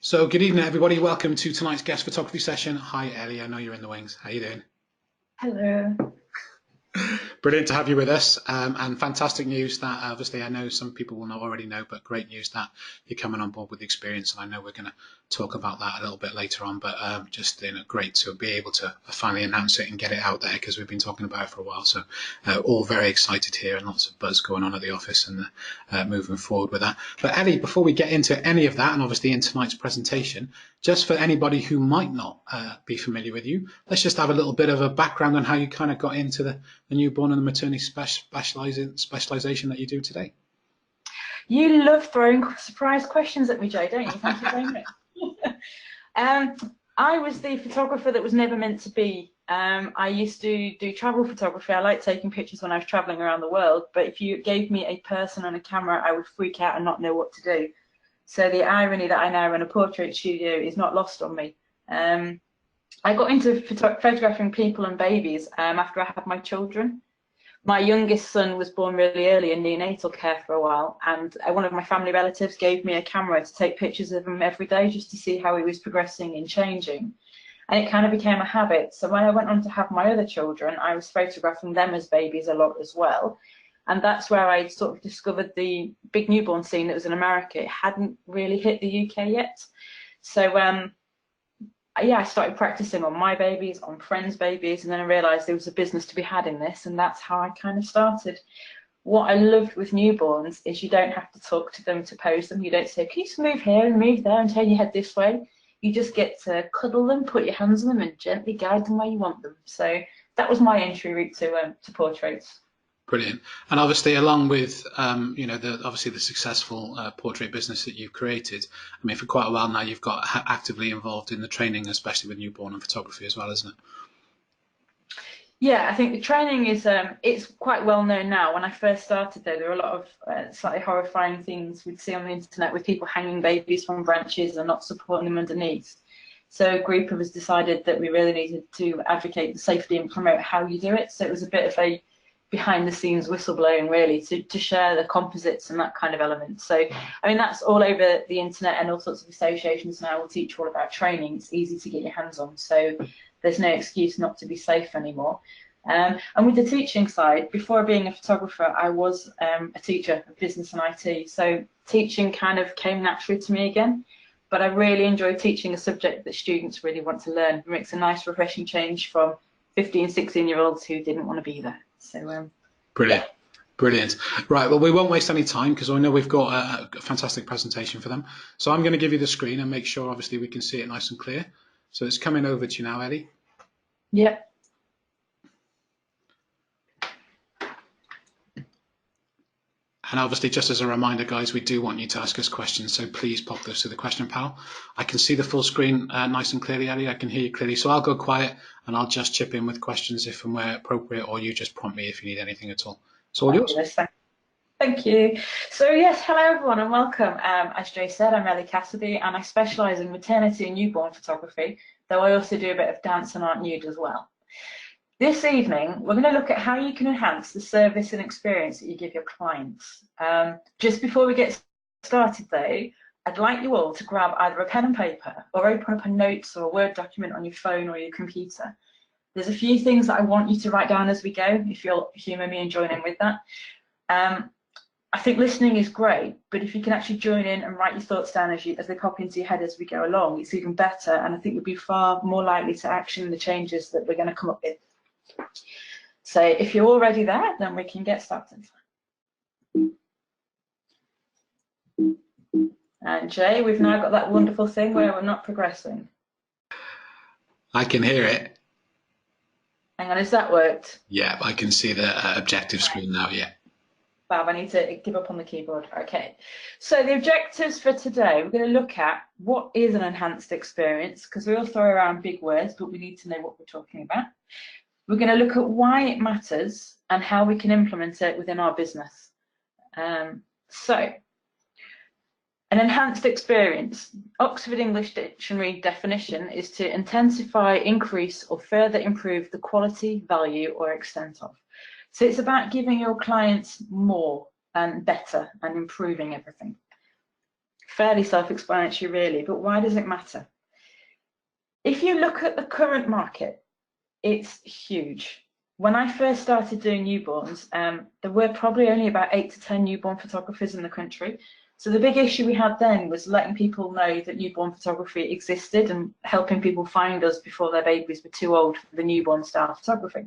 So good evening, everybody. Welcome to tonight's guest photography session. Hi, Ellie. I know you're in the wings. How you doing? Hello. Brilliant to have you with us, and fantastic news that obviously I know some people will already know, but great news that you're coming on board with Xperience, and I know we're going to talk about that a little bit later on, but just great to be able to finally announce it and get it out there because we've been talking about it for a while. So all very excited here and lots of buzz going on at the office and moving forward with that. But Ellie, before we get into any of that and obviously in tonight's presentation, just for anybody who might not be familiar with you, let's just have a little bit of a background on how you kind of got into the newborn and the maternity specialisation that you do today. You love throwing surprise questions at me, Joe, don't you? Thank you very much. I was the photographer that was never meant to be. I used to do travel photography. I like taking pictures when I was travelling around the world, but if you gave me a person and a camera, I would freak out and not know what to do. So the irony that I now run a portrait studio is not lost on me. I got into photographing people and babies after I had my children. My youngest son was born really early in neonatal care for a while, and one of my family relatives gave me a camera to take pictures of him every day just to see how he was progressing and changing. And it kind of became a habit. So when I went on to have my other children, I was photographing them as babies a lot as well. And that's where I sort of discovered the big newborn scene that was in America. It hadn't really hit the UK yet. So yeah, I started practicing on my babies, on friends' babies, and then I realised there was a business to be had in this, and that's how I kind of started. What I loved with newborns is you don't have to talk to them to pose them. You don't say, can you just move here and move there and turn your head this way? You just get to cuddle them, put your hands on them, and gently guide them where you want them. So that was my entry route to portraits. Brilliant. And obviously, along with obviously the successful portrait business that you've created, I mean, for quite a while now, you've got actively involved in the training, especially with newborn and photography as well, isn't it? Yeah, I think the training is it's quite well known now. When I first started, though, there were a lot of slightly horrifying things we'd see on the internet with people hanging babies from branches and not supporting them underneath. So a group of us decided that we really needed to advocate the safety and promote how you do it. So it was a bit of a behind the scenes whistleblowing, really, to share the composites and that kind of element. So I mean, that's all over the internet, and all sorts of associations now will teach all about training. It's easy to get your hands on, so there's no excuse not to be safe anymore. And with the teaching side, before being a photographer, I was a teacher of business and IT, so teaching kind of came naturally to me again. But I really enjoy teaching a subject that students really want to learn. It makes a nice refreshing change from 15, 16-year-olds who didn't want to be there. So brilliant. Yeah. Brilliant. Right, well, we won't waste any time because I know we've got a fantastic presentation for them. So I'm going to give you the screen and make sure, obviously, we can see it nice and clear. So it's coming over to you now, Ellie. Yep. And obviously, just as a reminder, guys, we do want you to ask us questions, so please pop those to the question panel. I can see the full screen nice and clearly, Ellie. I can hear you clearly. So I'll go quiet and I'll just chip in with questions if and where appropriate, or you just prompt me if you need anything at all. It's all yours. Thank you. So yes, hello everyone and welcome. As Jay said, I'm Elli Cassidy and I specialise in maternity and newborn photography, though I also do a bit of dance and art nude as well. This evening, we're going to look at how you can enhance the service and experience that you give your clients. Just before we get started though, I'd like you all to grab either a pen and paper or open up a notes or a Word document on your phone or your computer. There's a few things that I want you to write down as we go, if you'll humour me and join in with that. I think listening is great, but if you can actually join in and write your thoughts down as they pop into your head as we go along, it's even better, and I think you'll be far more likely to action the changes that we're going to come up with. So if you're already there, then we can get started. And Jay, we've now got that wonderful thing where we're not progressing. I can hear it. Hang on, has that worked? Yeah, I can see the objective screen now, yeah. Fab, I need to give up on the keyboard. Okay, so the objectives for today, we're going to look at what is an enhanced experience, because we all throw around big words, but we need to know what we're talking about. We're going to look at why it matters and how we can implement it within our business. So, an enhanced experience, Oxford English Dictionary definition is to intensify, increase, or further improve the quality, value, or extent of. So it's about giving your clients more and better and improving everything. fairly self-explanatory really, but why does it matter? If you look at the current market, it's huge. When I first started doing newborns, there were probably only about 8 to 10 newborn photographers in the country. So the big issue we had then was letting people know that newborn photography existed and helping people find us before their babies were too old for the newborn style photography.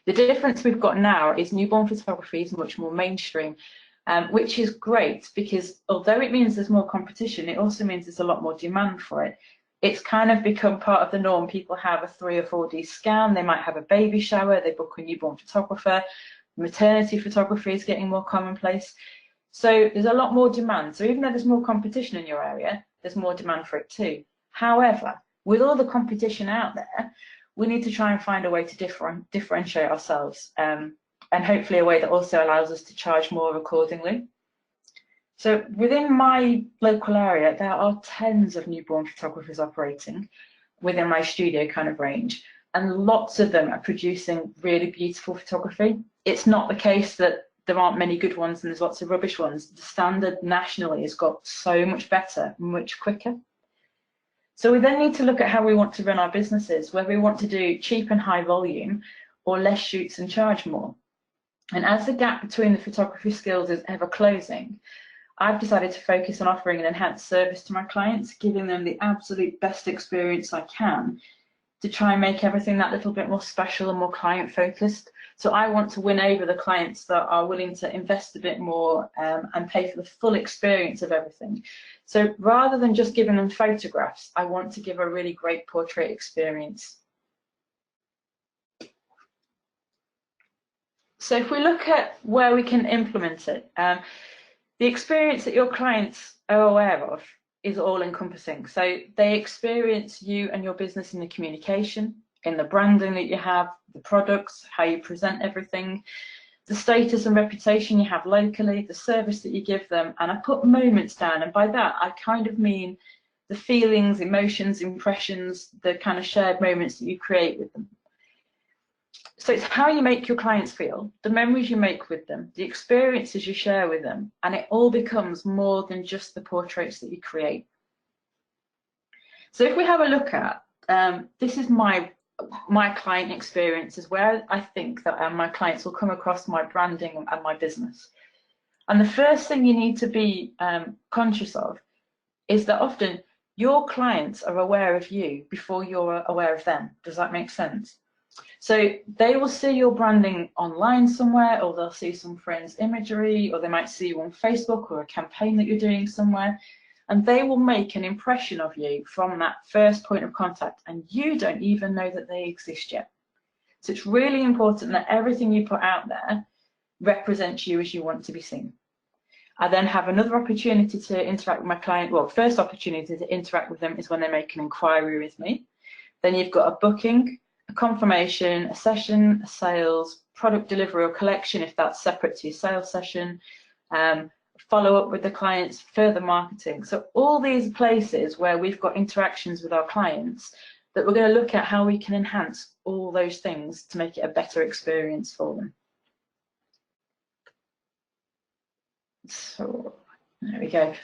The difference we've got now is newborn photography is much more mainstream, which is great because although it means there's more competition, it also means there's a lot more demand for it. It's kind of become part of the norm. People have a 3 or 4D scan, they might have a baby shower, they book a newborn photographer, maternity photography is getting more commonplace. So there's a lot more demand. So even though there's more competition in your area, there's more demand for it too. However, with all the competition out there, we need to try and find a way to differentiate ourselves, and hopefully a way that also allows us to charge more accordingly. So within my local area, there are tens of newborn photographers operating within my studio kind of range, and lots of them are producing really beautiful photography. It's not the case that there aren't many good ones and there's lots of rubbish ones. The standard nationally has got so much better, much quicker. So we then need to look at how we want to run our businesses, whether we want to do cheap and high volume or less shoots and charge more. And as the gap between the photography skills is ever closing, I've decided to focus on offering an enhanced service to my clients, giving them the absolute best experience I can to try and make everything that little bit more special and more client focused. So I want to win over the clients that are willing to invest a bit more and pay for the full experience of everything. So rather than just giving them photographs, I want to give a really great portrait experience. So if we look at where we can implement it, the experience that your clients are aware of is all encompassing. So they experience you and your business in the communication, in the branding that you have, the products, how you present everything, the status and reputation you have locally, the service that you give them. And I put moments down, and by that I kind of mean the feelings, emotions, impressions, the kind of shared moments that you create with them. So it's how you make your clients feel, the memories you make with them, the experiences you share with them, and it all becomes more than just the portraits that you create. So if we have a look at, this is my client experiences, where I think that my clients will come across my branding and my business. And the first thing you need to be conscious of is that often your clients are aware of you before you're aware of them. Does that make sense? So they will see your branding online somewhere, or they'll see some friend's imagery, or they might see you on Facebook or a campaign that you're doing somewhere, and they will make an impression of you from that first point of contact, and you don't even know that they exist yet. So it's really important that everything you put out there represents you as you want to be seen. I then have another opportunity to interact with my client. Well, first opportunity to interact with them is when they make an inquiry with me. Then you've got a booking, a confirmation, a session, a sales, product delivery or collection if that's separate to your sales session, follow up with the clients, further marketing. So all these places where we've got interactions with our clients that we're going to look at how we can enhance all those things to make it a better experience for them. So there we go.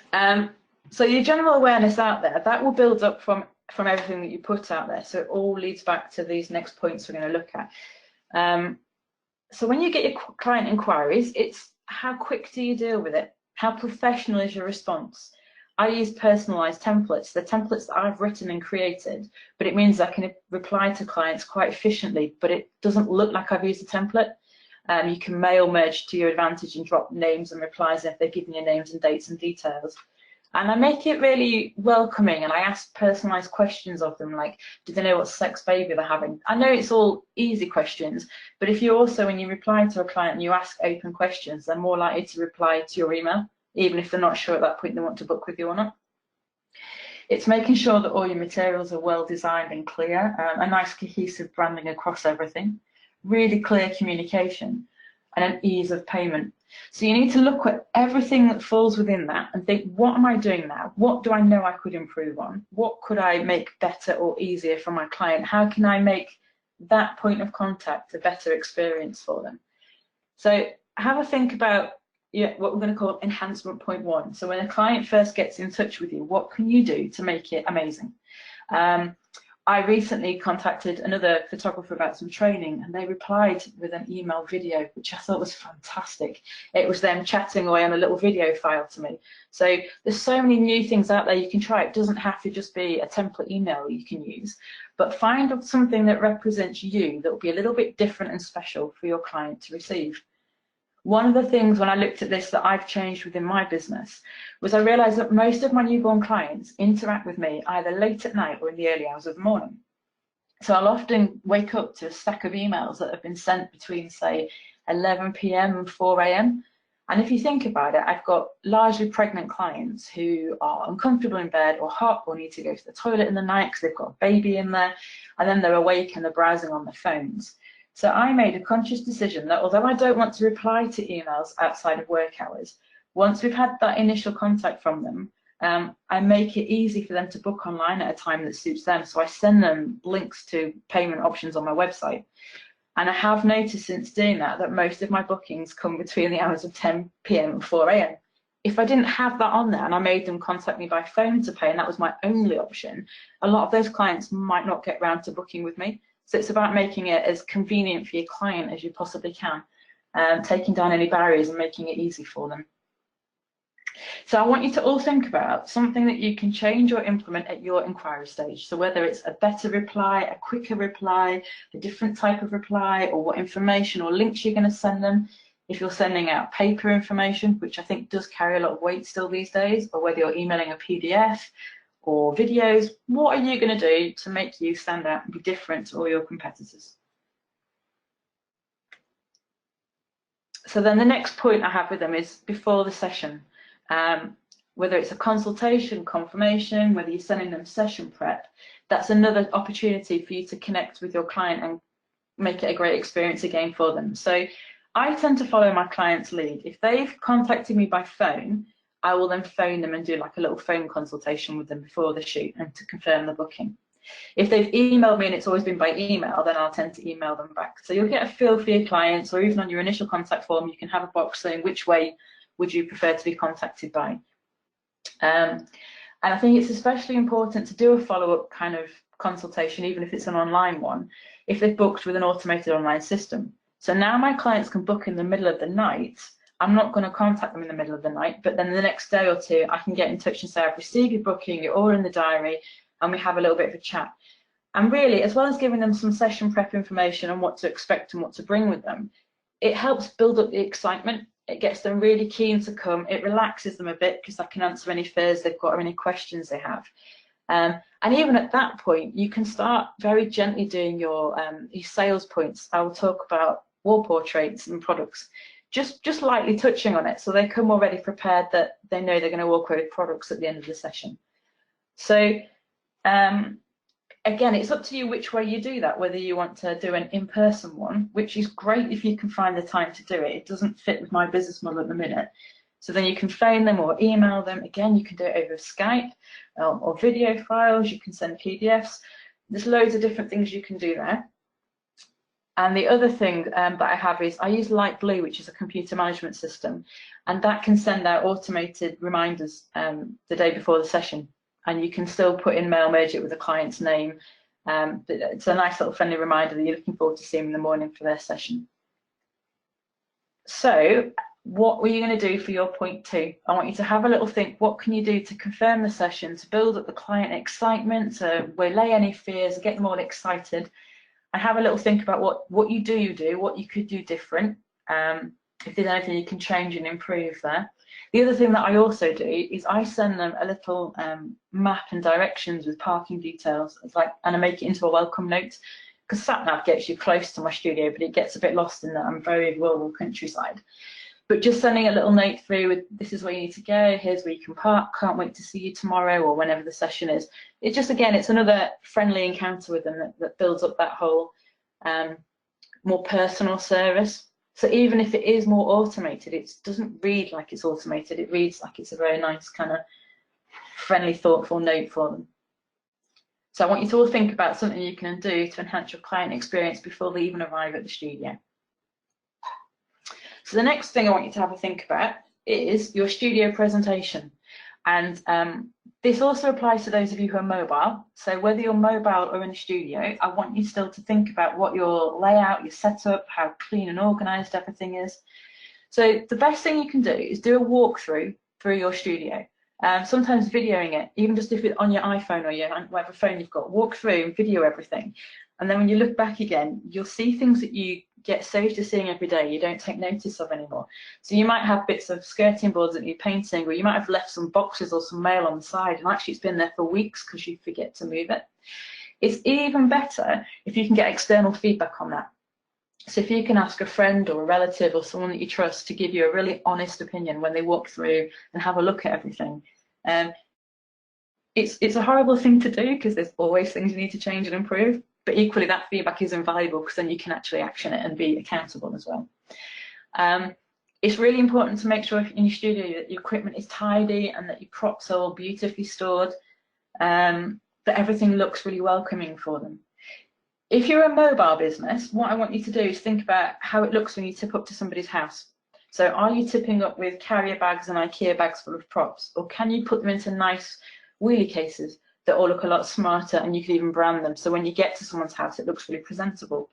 So your general awareness out there, that will build up from everything that you put out there. So it all leads back to these next points we're going to look at. So when you get your client inquiries, it's how quick do you deal with it? How professional is your response? I use personalized templates. The templates that I've written and created, but it means I can reply to clients quite efficiently, but it doesn't look like I've used a template. You can mail merge to your advantage and drop names and replies if they're giving you names and dates and details. And I make it really welcoming, and I ask personalised questions of them, like, do they know what sex baby they're having? I know it's all easy questions, but if you also, when you reply to a client and you ask open questions, they're more likely to reply to your email, even if they're not sure at that point they want to book with you or not. It's making sure that all your materials are well designed and clear, a nice cohesive branding across everything, really clear communication, and an ease of payment. So you need to look at everything that falls within that and think, what am I doing now? What do I know I could improve on? What could I make better or easier for my client? How can I make that point of contact a better experience for them? So have a think about what we're going to call enhancement point 1. So when a client first gets in touch with you, what can you do to make it amazing? I recently contacted another photographer about some training, and they replied with an email video, which I thought was fantastic. It was them chatting away on a little video file to me. So there's so many new things out there you can try. It doesn't have to just be a template email you can use, but find something that represents you that will be a little bit different and special for your client to receive. One of the things when I looked at this that I've changed within my business was I realised that most of my newborn clients interact with me either late at night or in the early hours of the morning. So I'll often wake up to a stack of emails that have been sent between, say, 11 p.m. and 4 a.m. And if you think about it, I've got largely pregnant clients who are uncomfortable in bed or hot or need to go to the toilet in the night because they've got a baby in there, and then they're awake and they're browsing on their phones. So I made a conscious decision that although I don't want to reply to emails outside of work hours, once we've had that initial contact from them, I make it easy for them to book online at a time that suits them. So I send them links to payment options on my website. And I have noticed since doing that most of my bookings come between the hours of 10 p.m. and 4 a.m. If I didn't have that on there and I made them contact me by phone to pay, and that was my only option, a lot of those clients might not get round to booking with me. So it's about making it as convenient for your client as you possibly can, taking down any barriers and making it easy for them. So I want you to all think about something that you can change or implement at your inquiry stage. So whether it's a better reply, a quicker reply, a different type of reply, or what information or links you're going to send them. If you're sending out paper information, which I think does carry a lot of weight still these days, or whether you're emailing a PDF or videos, what are you going to do to make you stand out and be different to all your competitors? So then the next point I have with them is before the session. Whether it's a consultation, confirmation, whether you're sending them session prep, that's another opportunity for you to connect with your client and make it a great experience again for them. So I tend to follow my client's lead. If they've contacted me by phone, I will then phone them and do like a little phone consultation with them before the shoot and to confirm the booking. If they've emailed me and it's always been by email, then I'll tend to email them back. So you'll get a feel for your clients, or even on your initial contact form, you can have a box saying which way would you prefer to be contacted by. And I think it's especially important to do a follow-up kind of consultation, even if it's an online one, if they've booked with an automated online system. So now my clients can book in the middle of the night. I'm not going to contact them in the middle of the night, but then the next day or two, I can get in touch and say, I've received your booking, you're all in the diary, and we have a little bit of a chat. And really, as well as giving them some session prep information on what to expect and what to bring with them, it helps build up the excitement. It gets them really keen to come. It relaxes them a bit because I can answer any fears they've got or any questions they have. And even at that point, you can start very gently doing your sales points. I will talk about wall portraits and products, just lightly touching on it, so they come already prepared that they know they're going to walk away with products at the end of the session. So again, it's up to you which way you do that, whether you want to do an in-person one, which is great if you can find the time to do it. It doesn't fit with my business model at the minute. So then you can phone them or email them. Again, you can do it over Skype or video files. You can send PDFs. There's loads of different things you can do there. And the other thing that I have is I use Light Blue, which is a computer management system, and that can send out automated reminders the day before the session. And you can still put in mail merge it with the client's name. It's a nice little friendly reminder that you're looking forward to seeing them in the morning for their session. So what were you going to do for your point 2? I want you to have a little think, what can you do to confirm the session, to build up the client excitement, to waylay any fears, get them all excited, and have a little think about what you do, what you could do different, if there's anything you can change and improve there. The other thing that I also do is I send them a little map and directions with parking details, and I make it into a welcome note, because SatNav gets you close to my studio, but it gets a bit lost in that I'm very rural countryside. But just sending a little note through with, this is where you need to go, here's where you can park, can't wait to see you tomorrow, or whenever the session is. It just, again, it's another friendly encounter with them that builds up that whole more personal service. So even if it is more automated, it doesn't read like it's automated, it reads like it's a very nice kind of friendly, thoughtful note for them. So I want you to all think about something you can do to enhance your client experience before they even arrive at the studio. So the next thing I want you to have a think about is your studio presentation. And this also applies to those of you who are mobile. So whether you're mobile or in a studio, I want you still to think about what your layout, your setup, how clean and organised everything is. So the best thing you can do is do a walkthrough through your studio. Sometimes videoing it, even just if it's on your iPhone or your whatever phone you've got, walk through and video everything. And then when you look back again, you'll see things that you get so used to seeing every day, you don't take notice of anymore. So you might have bits of skirting boards that you're painting, or you might have left some boxes or some mail on the side, and actually it's been there for weeks because you forget to move it. It's even better if you can get external feedback on that. So if you can ask a friend or a relative or someone that you trust to give you a really honest opinion when they walk through and have a look at everything. It's a horrible thing to do because there's always things you need to change and improve, but equally that feedback is invaluable because then you can actually action it and be accountable as well. It's really important to make sure in your studio that your equipment is tidy and that your props are all beautifully stored, that everything looks really welcoming for them. If you're a mobile business, what I want you to do is think about how it looks when you tip up to somebody's house. So are you tipping up with carrier bags and IKEA bags full of props, or can you put them into nice wheelie cases that all look a lot smarter, and you can even brand them, so when you get to someone's house it looks really presentable.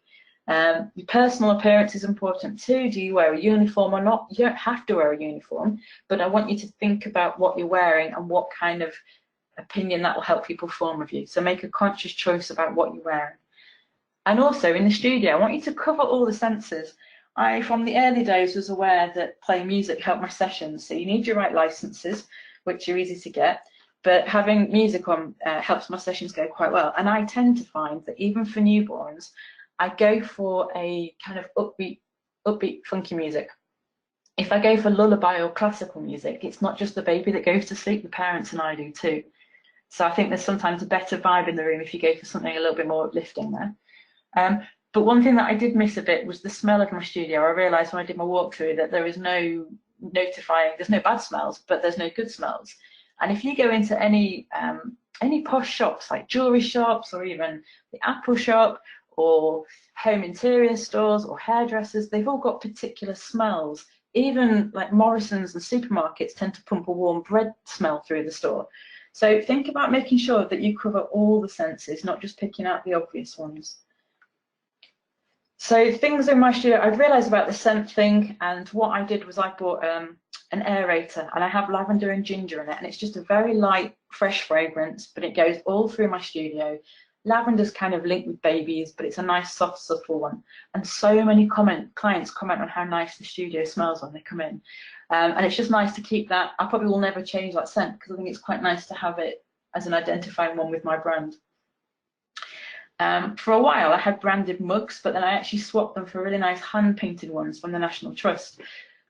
Your personal appearance is important too. Do you wear a uniform or not? You don't have to wear a uniform, but I want you to think about what you're wearing and what kind of opinion that will help people form of you. So make a conscious choice about what you're wearing. And also in the studio, I want you to cover all the senses. I, from the early days, was aware that playing music helped my sessions. So you need your right licenses, which are easy to get, but having music on helps my sessions go quite well. And I tend to find that even for newborns, I go for a kind of upbeat, funky music. If I go for lullaby or classical music, it's not just the baby that goes to sleep, the parents and I do too. So I think there's sometimes a better vibe in the room if you go for something a little bit more uplifting there. But one thing that I did miss a bit was the smell of my studio. I realised when I did my walkthrough that there is no notifying, there's no bad smells, but there's no good smells. And if you go into any posh shops like jewellery shops or even the Apple shop or home interior stores or hairdressers, they've all got particular smells. Even like Morrison's and supermarkets tend to pump a warm bread smell through the store. So think about making sure that you cover all the senses, not just picking out the obvious ones. So things in my studio, I've realised about the scent thing, and what I did was I bought an aerator, and I have lavender and ginger in it, and it's just a very light, fresh fragrance, but it goes all through my studio. Lavender's kind of linked with babies, but it's a nice, soft, subtle one. And so many clients comment on how nice the studio smells when they come in. And it's just nice to keep that. I probably will never change that scent because I think it's quite nice to have it as an identifying one with my brand. For a while I had branded mugs, but then I actually swapped them for really nice hand-painted ones from the National Trust.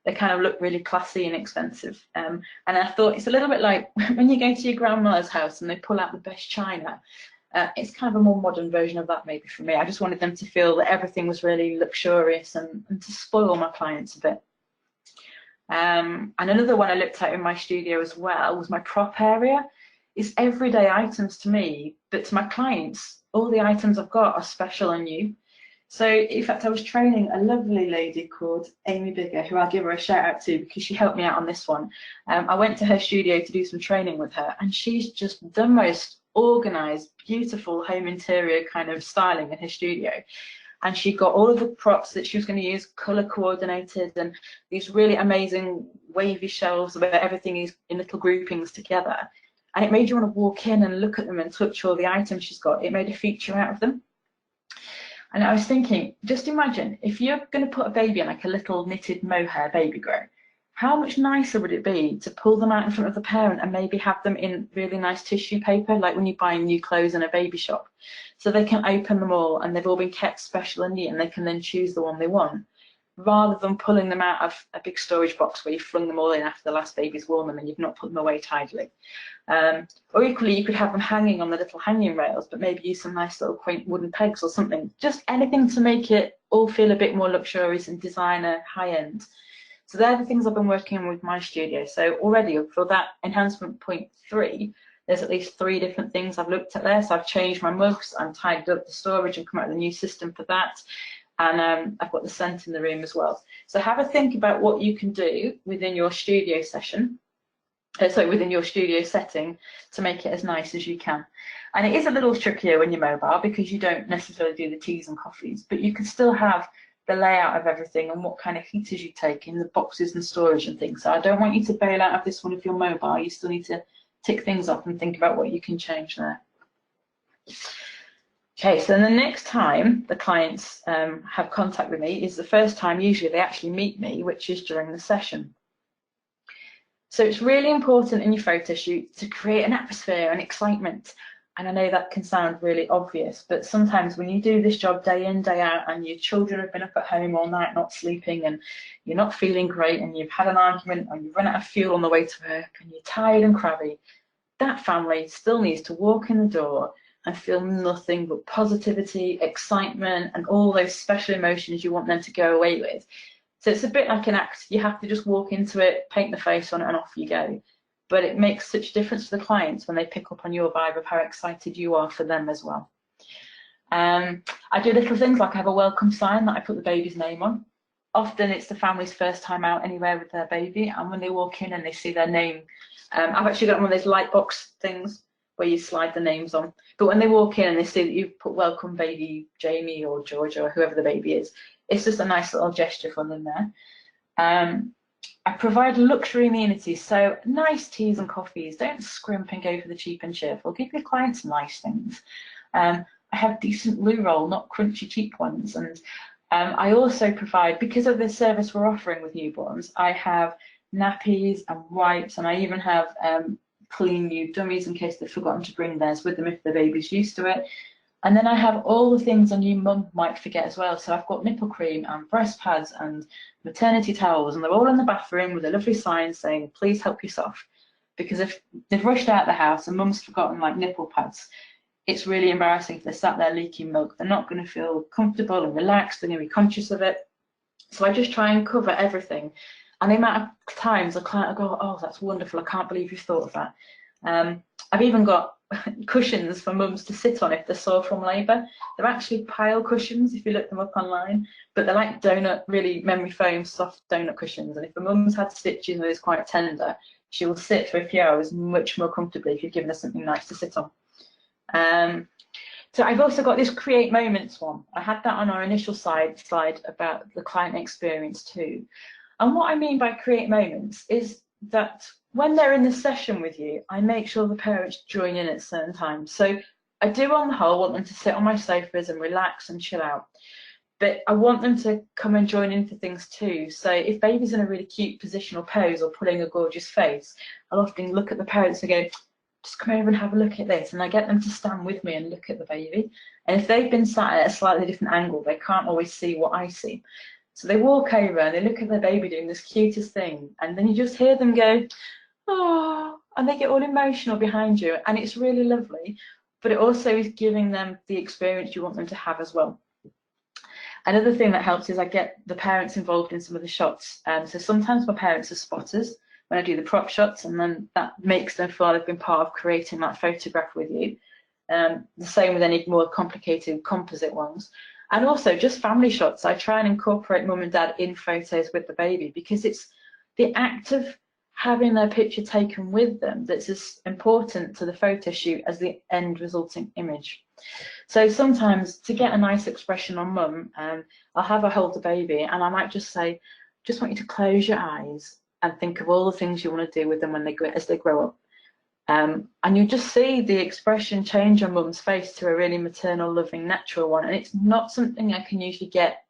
They kind of look really classy and expensive. And I thought it's a little bit like when you go to your grandmother's house and they pull out the best china. It's kind of a more modern version of that maybe for me. I just wanted them to feel that everything was really luxurious and to spoil my clients a bit. And another one I looked at in my studio as well was my prop area. It's everyday items to me, but to my clients, all the items I've got are special and new. So in fact, I was training a lovely lady called Amy Bigger, who I'll give her a shout out to because she helped me out on this one. I went to her studio to do some training with her, and she's just the most organised, beautiful home interior kind of styling in her studio. And she got all of the props that she was going to use colour coordinated, and these really amazing wavy shelves where everything is in little groupings together. And it made you want to walk in and look at them and touch all the items she's got. It made a feature out of them. And I was thinking, just imagine if you're going to put a baby in like a little knitted mohair baby grow, how much nicer would it be to pull them out in front of the parent and maybe have them in really nice tissue paper, like when you buy new clothes in a baby shop, so they can open them all and they've all been kept special and neat and they can then choose the one they want, rather than pulling them out of a big storage box where you've flung them all in after the last baby's worn them and you've not put them away tidily. Or equally, you could have them hanging on the little hanging rails, but maybe use some nice little quaint wooden pegs or something. Just anything to make it all feel a bit more luxurious and designer, high-end. So they're the things I've been working on with my studio. So already for that enhancement point 3, there's at least 3 different things I've looked at there. So I've changed my mugs, I've tidied up the storage and come out with a new system for that. and I've got the scent in the room as well. So have a think about what you can do within your studio session, within your studio setting, to make it as nice as you can. And it is a little trickier when you're mobile because you don't necessarily do the teas and coffees, but you can still have the layout of everything and what kind of heaters you take in the boxes and storage and things. So I don't want you to bail out of this one if you're mobile. You still need to tick things off and think about what you can change there. Okay, so then the next time the clients have contact with me is the first time usually they actually meet me, which is during the session. So it's really important in your photo shoot to create an atmosphere and excitement. And I know that can sound really obvious, but sometimes when you do this job day in, day out, and your children have been up at home all night not sleeping, and you're not feeling great, and you've had an argument, or you've run out of fuel on the way to work, and you're tired and crabby, that family still needs to walk in the door and feel nothing but positivity, excitement, and all those special emotions you want them to go away with. So it's a bit like an act. You have to just walk into it, paint the face on it, and off you go. But it makes such a difference to the clients when they pick up on your vibe of how excited you are for them as well. I do little things like I have a welcome sign that I put the baby's name on. Often it's the family's first time out anywhere with their baby, and when they walk in and they see their name, I've actually got one of those light box things where you slide the names on. But when they walk in and they see that you've put welcome baby Jamie or Georgia or whoever the baby is, it's just a nice little gesture for them there. I provide luxury amenities, so nice teas and coffees. Don't scrimp and go for the cheap and cheerful. Give your clients nice things. I have decent loo roll, not crunchy cheap ones. And I also provide, because of the service we're offering with newborns, I have nappies and wipes, and I even have clean new dummies in case they've forgotten to bring theirs with them if the baby's used to it. And then I have all the things a new mum might forget as well. So I've got nipple cream and breast pads and maternity towels, and they're all in the bathroom with a lovely sign saying, please help yourself. Because if they've rushed out of the house and mum's forgotten like nipple pads, it's really embarrassing if they're sat there leaking milk. They're not going to feel comfortable and relaxed. They're going to be conscious of it. So I just try and cover everything. And the amount of times a client will go, oh, that's wonderful. I can't believe you thought of that. I've even got cushions for mums to sit on if they're sore from labour. They're actually pile cushions if you look them up online, but they're like donut, really memory foam, soft donut cushions. And if the mum's had stitches and it's quite tender, she will sit for a few hours much more comfortably if you've given her something nice to sit on. So I've also got this create moments one. I had that on our initial slide about the client experience too. And what I mean by create moments is that when they're in the session with you, I make sure the parents join in at certain times. So I do on the whole want them to sit on my sofas and relax and chill out. But I want them to come and join in for things too. So if baby's in a really cute position or pose or pulling a gorgeous face, I'll often look at the parents and go, just come over and have a look at this. And I get them to stand with me and look at the baby. And if they've been sat at a slightly different angle, they can't always see what I see. So they walk over and they look at their baby doing this cutest thing, and then you just hear them go, oh, and they get all emotional behind you, and it's really lovely, but it also is giving them the experience you want them to have as well. Another thing that helps is I get the parents involved in some of the shots. So sometimes my parents are spotters when I do the prop shots, and then that makes them feel they've been part of creating that photograph with you. The same with any more complicated composite ones. And also just family shots. I try and incorporate mum and dad in photos with the baby, because it's the act of having their picture taken with them that's as important to the photo shoot as the end resulting image. So sometimes to get a nice expression on mum, I'll have her hold the baby and I might just say, just want you to close your eyes and think of all the things you want to do with them when they as they grow up. And you just see the expression change on mum's face to a really maternal, loving, natural one. And it's not something I can usually get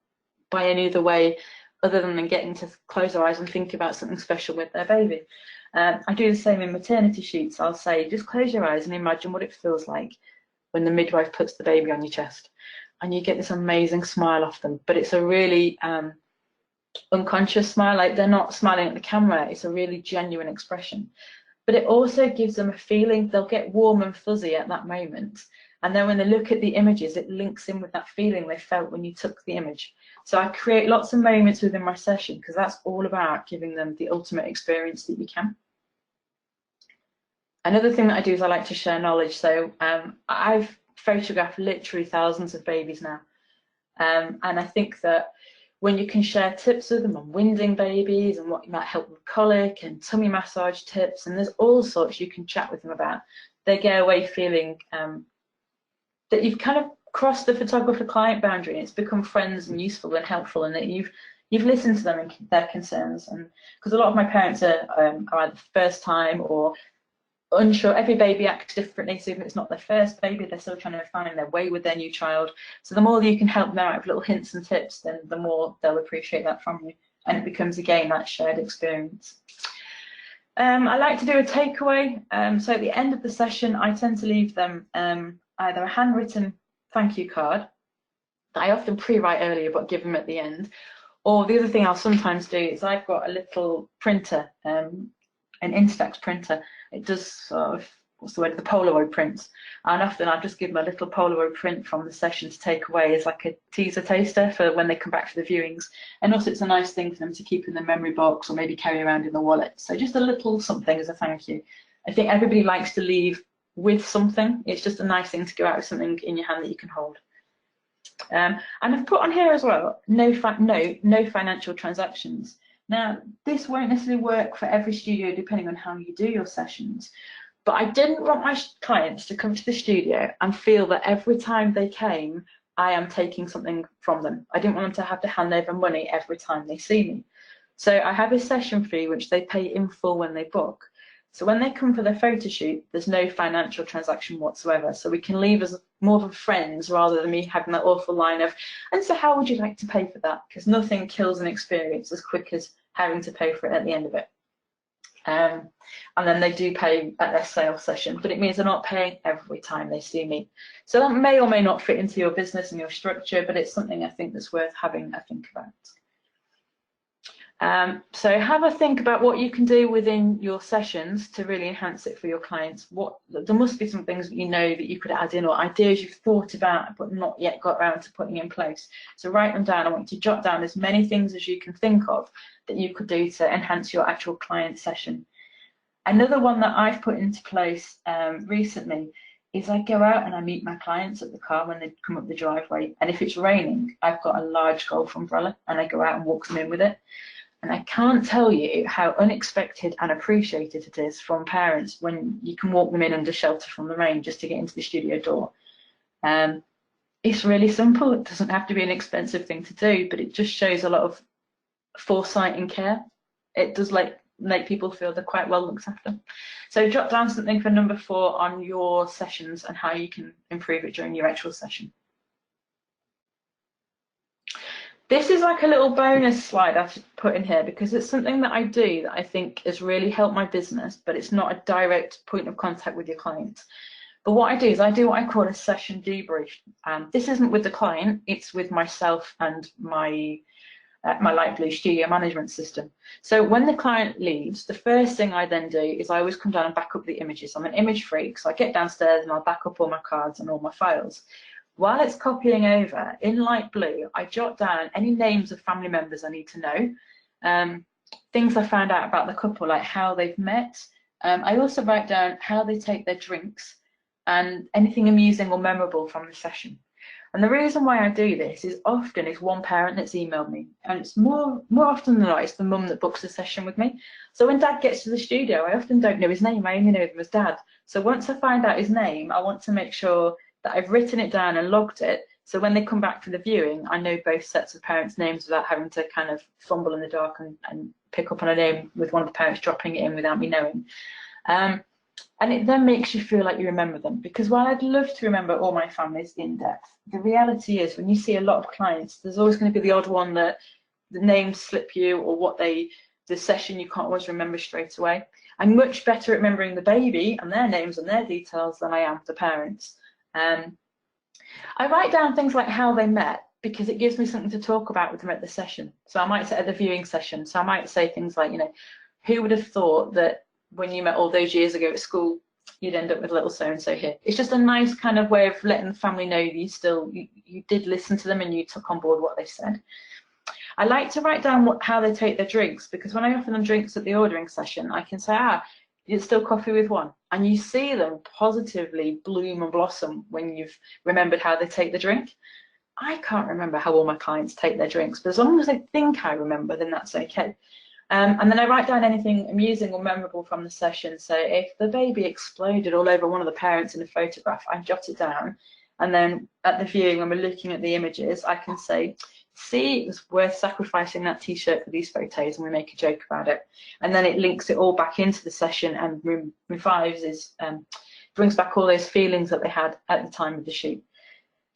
by any other way other than getting to close their eyes and think about something special with their baby. I do the same in maternity shoots. I'll say, just close your eyes and imagine what it feels like when the midwife puts the baby on your chest. And you get this amazing smile off them. But it's a really unconscious smile, like they're not smiling at the camera. It's a really genuine expression. But it also gives them a feeling. They'll get warm and fuzzy at that moment. And then when they look at the images, it links in with that feeling they felt when you took the image. So I create lots of moments within my session because that's all about giving them the ultimate experience that you can. Another thing that I do is I like to share knowledge. So I've photographed literally thousands of babies now. And I think that when you can share tips with them on winding babies and what might help with colic and tummy massage tips, and there's all sorts you can chat with them about, they go away feeling that you've kind of crossed the photographer-client boundary, and it's become friends and useful and helpful, and that you've listened to them and their concerns. And because a lot of my parents are either first time or unsure. Every baby acts differently, so even if it's not their first baby, they're still trying to find their way with their new child. So the more that you can help them out with little hints and tips, then the more they'll appreciate that from you, and it becomes again that shared experience. I like to do a takeaway. So at the end of the session, I tend to leave them either a handwritten thank you card that I often pre-write earlier but give them at the end, or the other thing I'll sometimes do is I've got a little printer, an Instax printer. It does sort of, what's the word, the Polaroid prints, and often I'll just give them a little Polaroid print from the session to take away as like a teaser taster for when they come back for the viewings. And also it's a nice thing for them to keep in the memory box or maybe carry around in the wallet. So just a little something as a thank you. I think everybody likes to leave with something. It's just a nice thing to go out with something in your hand that you can hold. And I've put on here as well, no financial transactions. Now, this won't necessarily work for every studio depending on how you do your sessions, but I didn't want my clients to come to the studio and feel that every time they came, I am taking something from them. I didn't want them to have to hand over money every time they see me. So I have a session fee which they pay in full when they book. So when they come for their photo shoot, there's no financial transaction whatsoever. So we can leave as more of friends rather than me having that awful line of, and so how would you like to pay for that? Because nothing kills an experience as quick as having to pay for it at the end of it. And then they do pay at their sales session, but it means they're not paying every time they see me. So that may or may not fit into your business and your structure, but it's something I think that's worth having a think about. So have a think about what you can do within your sessions to really enhance it for your clients. There must be some things that you know that you could add in, or ideas you've thought about but not yet got around to putting in place. So write them down. I want you to jot down as many things as you can think of that you could do to enhance your actual client session. Another one that I've put into place recently is I go out and I meet my clients at the car when they come up the driveway, and if it's raining, I've got a large golf umbrella and I go out and walk them in with it. And I can't tell you how unexpected and appreciated it is from parents when you can walk them in under shelter from the rain just to get into the studio door. It's really simple. It doesn't have to be an expensive thing to do, but it just shows a lot of foresight and care. It does make people feel they're quite well looked after. So jot down something for number 4 on your sessions and how you can improve it during your actual session. This is like a little bonus slide I've put in here because it's something that I do that I think has really helped my business, but it's not a direct point of contact with your client. But what I do is I do what I call a session debrief. This isn't with the client, it's with myself and my Light Blue studio management system. So when the client leaves, the first thing I then do is I always come down and back up the images. I'm an image freak, so I get downstairs and I'll back up all my cards and all my files. While it's copying over, in light blue, I jot down any names of family members I need to know, things I found out about the couple, like how they've met. I also write down how they take their drinks and anything amusing or memorable from the session. And the reason why I do this is often it's one parent that's emailed me, and it's more often than not, it's the mum that books a session with me. So when dad gets to the studio, I often don't know his name, I only know them as dad. So once I find out his name, I want to make sure that I've written it down and logged it, so when they come back for the viewing, I know both sets of parents' names without having to kind of fumble in the dark and pick up on a name with one of the parents dropping it in without me knowing. And it then makes you feel like you remember them, because while I'd love to remember all my families in depth, the reality is when you see a lot of clients, there's always going to be the odd one that the names slip you, or the session you can't always remember straight away. I'm much better at remembering the baby and their names and their details than I am the parents. I write down things like how they met because it gives me something to talk about with them at the session. So I might say at the viewing session, so I might say things like, you know, who would have thought that when you met all those years ago at school, you'd end up with little so-and-so here. It's just a nice kind of way of letting the family know that you did listen to them and you took on board what they said. I like to write down how they take their drinks, because when I offer them drinks at the ordering session, I can say, it's still coffee with one. And you see them positively bloom and blossom when you've remembered how they take the drink. I can't remember how all my clients take their drinks, but as long as they think I remember, then that's okay. And then I write down anything amusing or memorable from the session. So if the baby exploded all over one of the parents in a photograph, I jot it down. And then at the viewing, when we're looking at the images, I can say, see, it was worth sacrificing that T-shirt for these photos, and we make a joke about it. And then it links it all back into the session and brings back all those feelings that they had at the time of the shoot.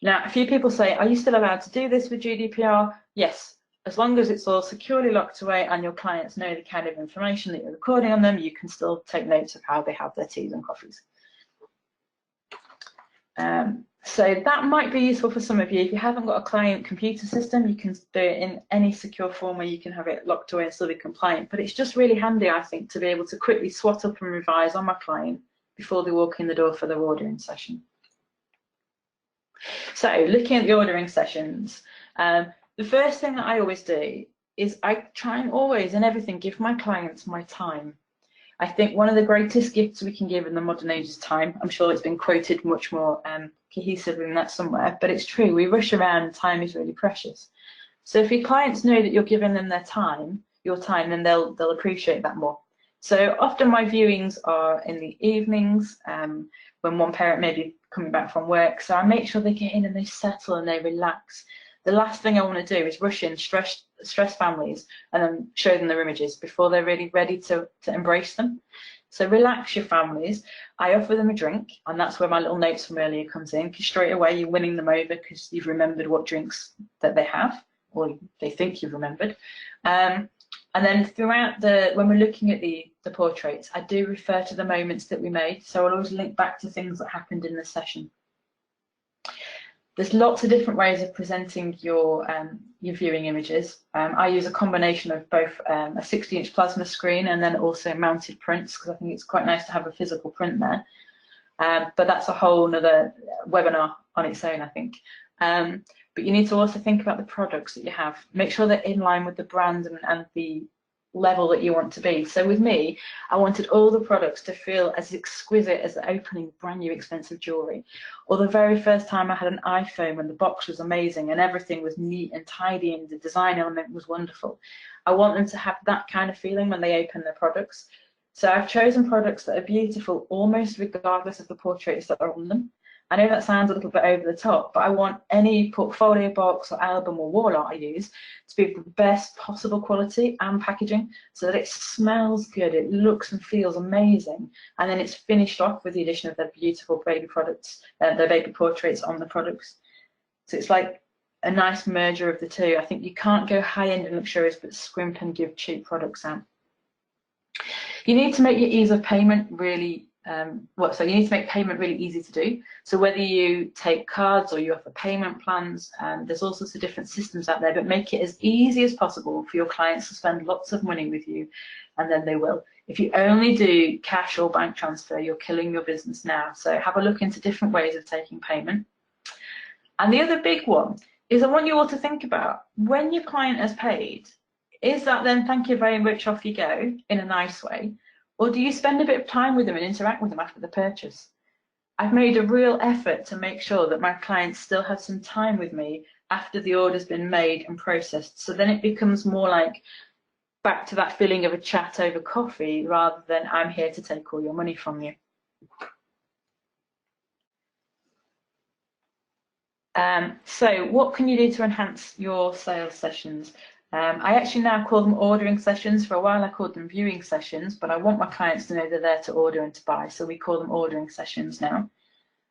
Now, a few people say, are you still allowed to do this with GDPR? Yes. As long as it's all securely locked away and your clients know the kind of information that you're recording on them, you can still take notes of how they have their teas and coffees. So that might be useful for some of you. If you haven't got a client computer system, you can do it in any secure form where you can have it locked away and still be compliant. But it's just really handy, I think, to be able to quickly swat up and revise on my client before they walk in the door for their ordering session. So looking at the ordering sessions, the first thing that I always do is I try and always, in everything, give my clients my time. I think one of the greatest gifts we can give in the modern age is time. I'm sure it's been quoted much more cohesively than that somewhere, but it's true. We rush around and time is really precious. So if your clients know that you're giving them their time, your time, then they'll appreciate that more. So often my viewings are in the evenings when one parent may be coming back from work. So I make sure they get in and they settle and they relax. The last thing I want to do is rush in, stress families and then show them their images before they're really ready to embrace them. So relax your families. I offer them a drink, and that's where my little notes from earlier comes in, because straight away you're winning them over because you've remembered what drinks that they have, or they think you've remembered. And then throughout when we're looking at the portraits, I do refer to the moments that we made. So I'll always link back to things that happened in the session. There's lots of different ways of presenting your viewing images. I use a combination of both a 60-inch plasma screen and then also mounted prints, because I think it's quite nice to have a physical print there. But that's a whole nother webinar on its own, I think. But you need to also think about the products that you have. Make sure they're in line with the brand and the level that you want to be. So with me, I wanted all the products to feel as exquisite as the opening brand new expensive jewellery, or the very first time I had an iPhone when the box was amazing and everything was neat and tidy and the design element was wonderful. I want them to have that kind of feeling when they open their products. So I've chosen products that are beautiful almost regardless of the portraits that are on them. I know that sounds a little bit over the top, but I want any portfolio box or album or wall art I use to be the best possible quality and packaging, so that it smells good, it looks and feels amazing, and then it's finished off with the addition of their beautiful baby products, their baby portraits on the products. So it's like a nice merger of the two. I think you can't go high-end and luxurious but scrimp and give cheap products out. You need to make your ease of payment really so you need to make payment really easy to do. So whether you take cards or you offer payment plans, there's all sorts of different systems out there, but make it as easy as possible for your clients to spend lots of money with you, and then they will. If you only do cash or bank transfer, you're killing your business now. So have a look into different ways of taking payment. And the other big one is I want you all to think about, when your client has paid, is that then thank you very much, off you go in a nice way? Or do you spend a bit of time with them and interact with them after the purchase? I've made a real effort to make sure that my clients still have some time with me after the order's been made and processed. So then it becomes more like back to that feeling of a chat over coffee rather than I'm here to take all your money from you. So what can you do to enhance your sales sessions? I actually now call them ordering sessions. For a while I called them viewing sessions, but I want my clients to know they're there to order and to buy, so we call them ordering sessions now.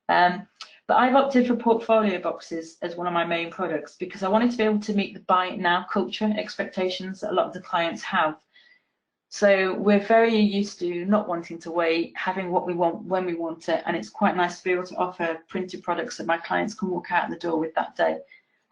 But I've opted for portfolio boxes as one of my main products because I wanted to be able to meet the buy it now culture expectations that a lot of the clients have. So we're very used to not wanting to wait, having what we want when we want it, and it's quite nice to be able to offer printed products that my clients can walk out the door with that day.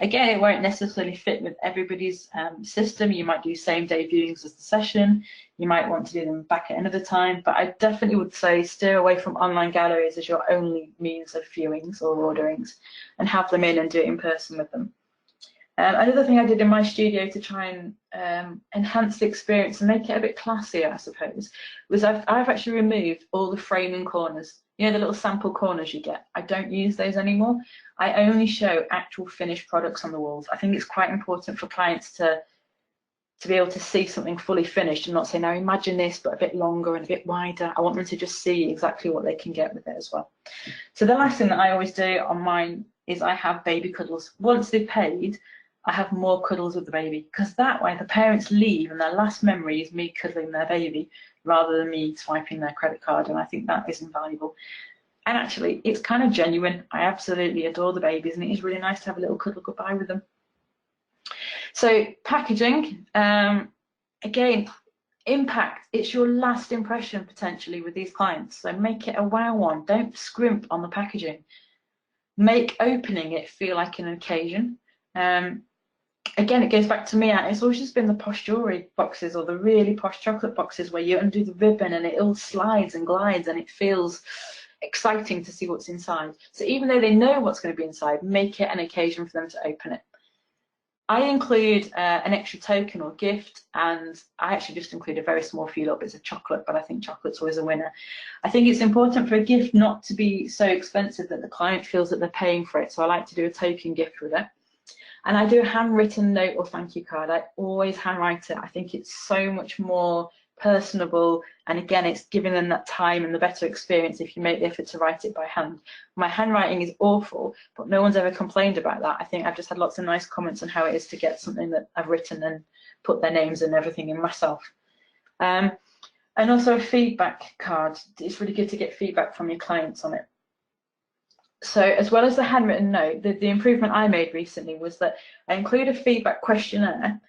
Again, it won't necessarily fit with everybody's system. You might do same day viewings as the session. You might want to do them back at another time, but I definitely would say steer away from online galleries as your only means of viewings or orderings, and have them in and do it in person with them. Another thing I did in my studio to try and enhance the experience and make it a bit classier, I suppose, was I've actually removed all the framing corners. You know, the little sample corners you get. I don't use those anymore. I only show actual finished products on the walls. I think it's quite important for clients to be able to see something fully finished and not say, now imagine this, but a bit longer and a bit wider. I want them to just see exactly what they can get with it as well. So the last thing that I always do on mine is I have baby cuddles. Once they've paid, I have more cuddles with the baby, because that way the parents leave and their last memory is me cuddling their baby rather than me swiping their credit card, and I think that is invaluable. And actually, it's kind of genuine. I absolutely adore the babies, and it is really nice to have a little cuddle goodbye with them. So packaging, again, impact, it's your last impression potentially with these clients. So make it a wow one. Don't scrimp on the packaging. Make opening it feel like an occasion. Again, it goes back to me, it's always just been the posh jewellery boxes or the really posh chocolate boxes where you undo the ribbon and it all slides and glides and it feels exciting to see what's inside. So even though they know what's going to be inside, make it an occasion for them to open it. I include an extra token or gift, and I actually just include a very small few little bits of chocolate, but I think chocolate's always a winner. I think it's important for a gift not to be so expensive that the client feels that they're paying for it, so I like to do a token gift with it. And I do a handwritten note or thank you card. I always handwrite it. I think it's so much more personable, and again, it's giving them that time and the better experience if you make the effort to write it by hand. My handwriting is awful, but no one's ever complained about that. I think I've just had lots of nice comments on how it is to get something that I've written and put their names and everything in myself. And also a feedback card. It's really good to get feedback from your clients on it. So as well as the handwritten note, the improvement I made recently was that I include a feedback questionnaire.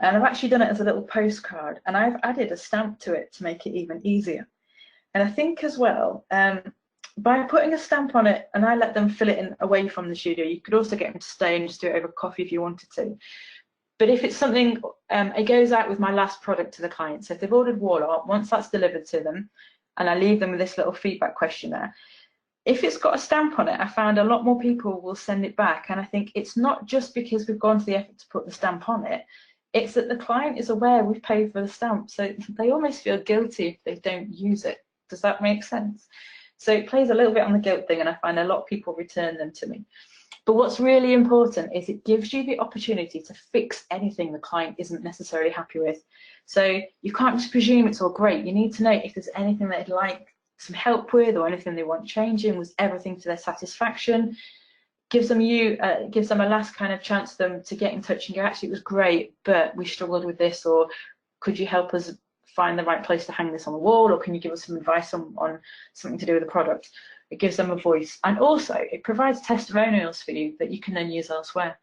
And I've actually done it as a little postcard, and I've added a stamp to it to make it even easier. And I think as well, by putting a stamp on it, and I let them fill it in away from the studio, you could also get them to stay and just do it over coffee if you wanted to. But if it's something, it goes out with my last product to the client. So if they've ordered wall art, once that's delivered to them, and I leave them with this little feedback questionnaire, if it's got a stamp on it, I found a lot more people will send it back. And I think it's not just because we've gone to the effort to put the stamp on it, it's that the client is aware we've paid for the stamp, so they almost feel guilty if they don't use it. Does that make sense? So it plays a little bit on the guilt thing, and I find a lot of people return them to me. But what's really important is it gives you the opportunity to fix anything the client isn't necessarily happy with. So you can't just presume it's all great. You need to know if there's anything they'd like some help with or anything they want changing. Was everything to their satisfaction? Gives them a last kind of chance for them to get in touch and go, actually, it was great, but we struggled with this, or could you help us find the right place to hang this on the wall, or can you give us some advice on something to do with the product? It gives them a voice, and also it provides testimonials for you that you can then use elsewhere.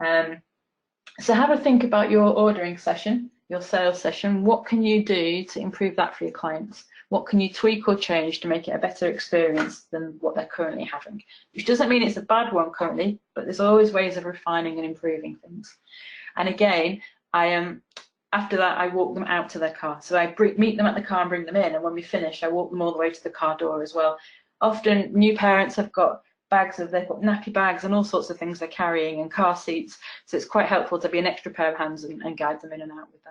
So have a think about your ordering session, your sales session. What can you do to improve that for your clients? What can you tweak or change to make it a better experience than what they're currently having? Which doesn't mean it's a bad one currently, but there's always ways of refining and improving things. And again, after that, I walk them out to their car. So I meet them at the car and bring them in, and when we finish, I walk them all the way to the car door as well. Often new parents have got they've got nappy bags and all sorts of things they're carrying, and car seats, so it's quite helpful to be an extra pair of hands and guide them in and out with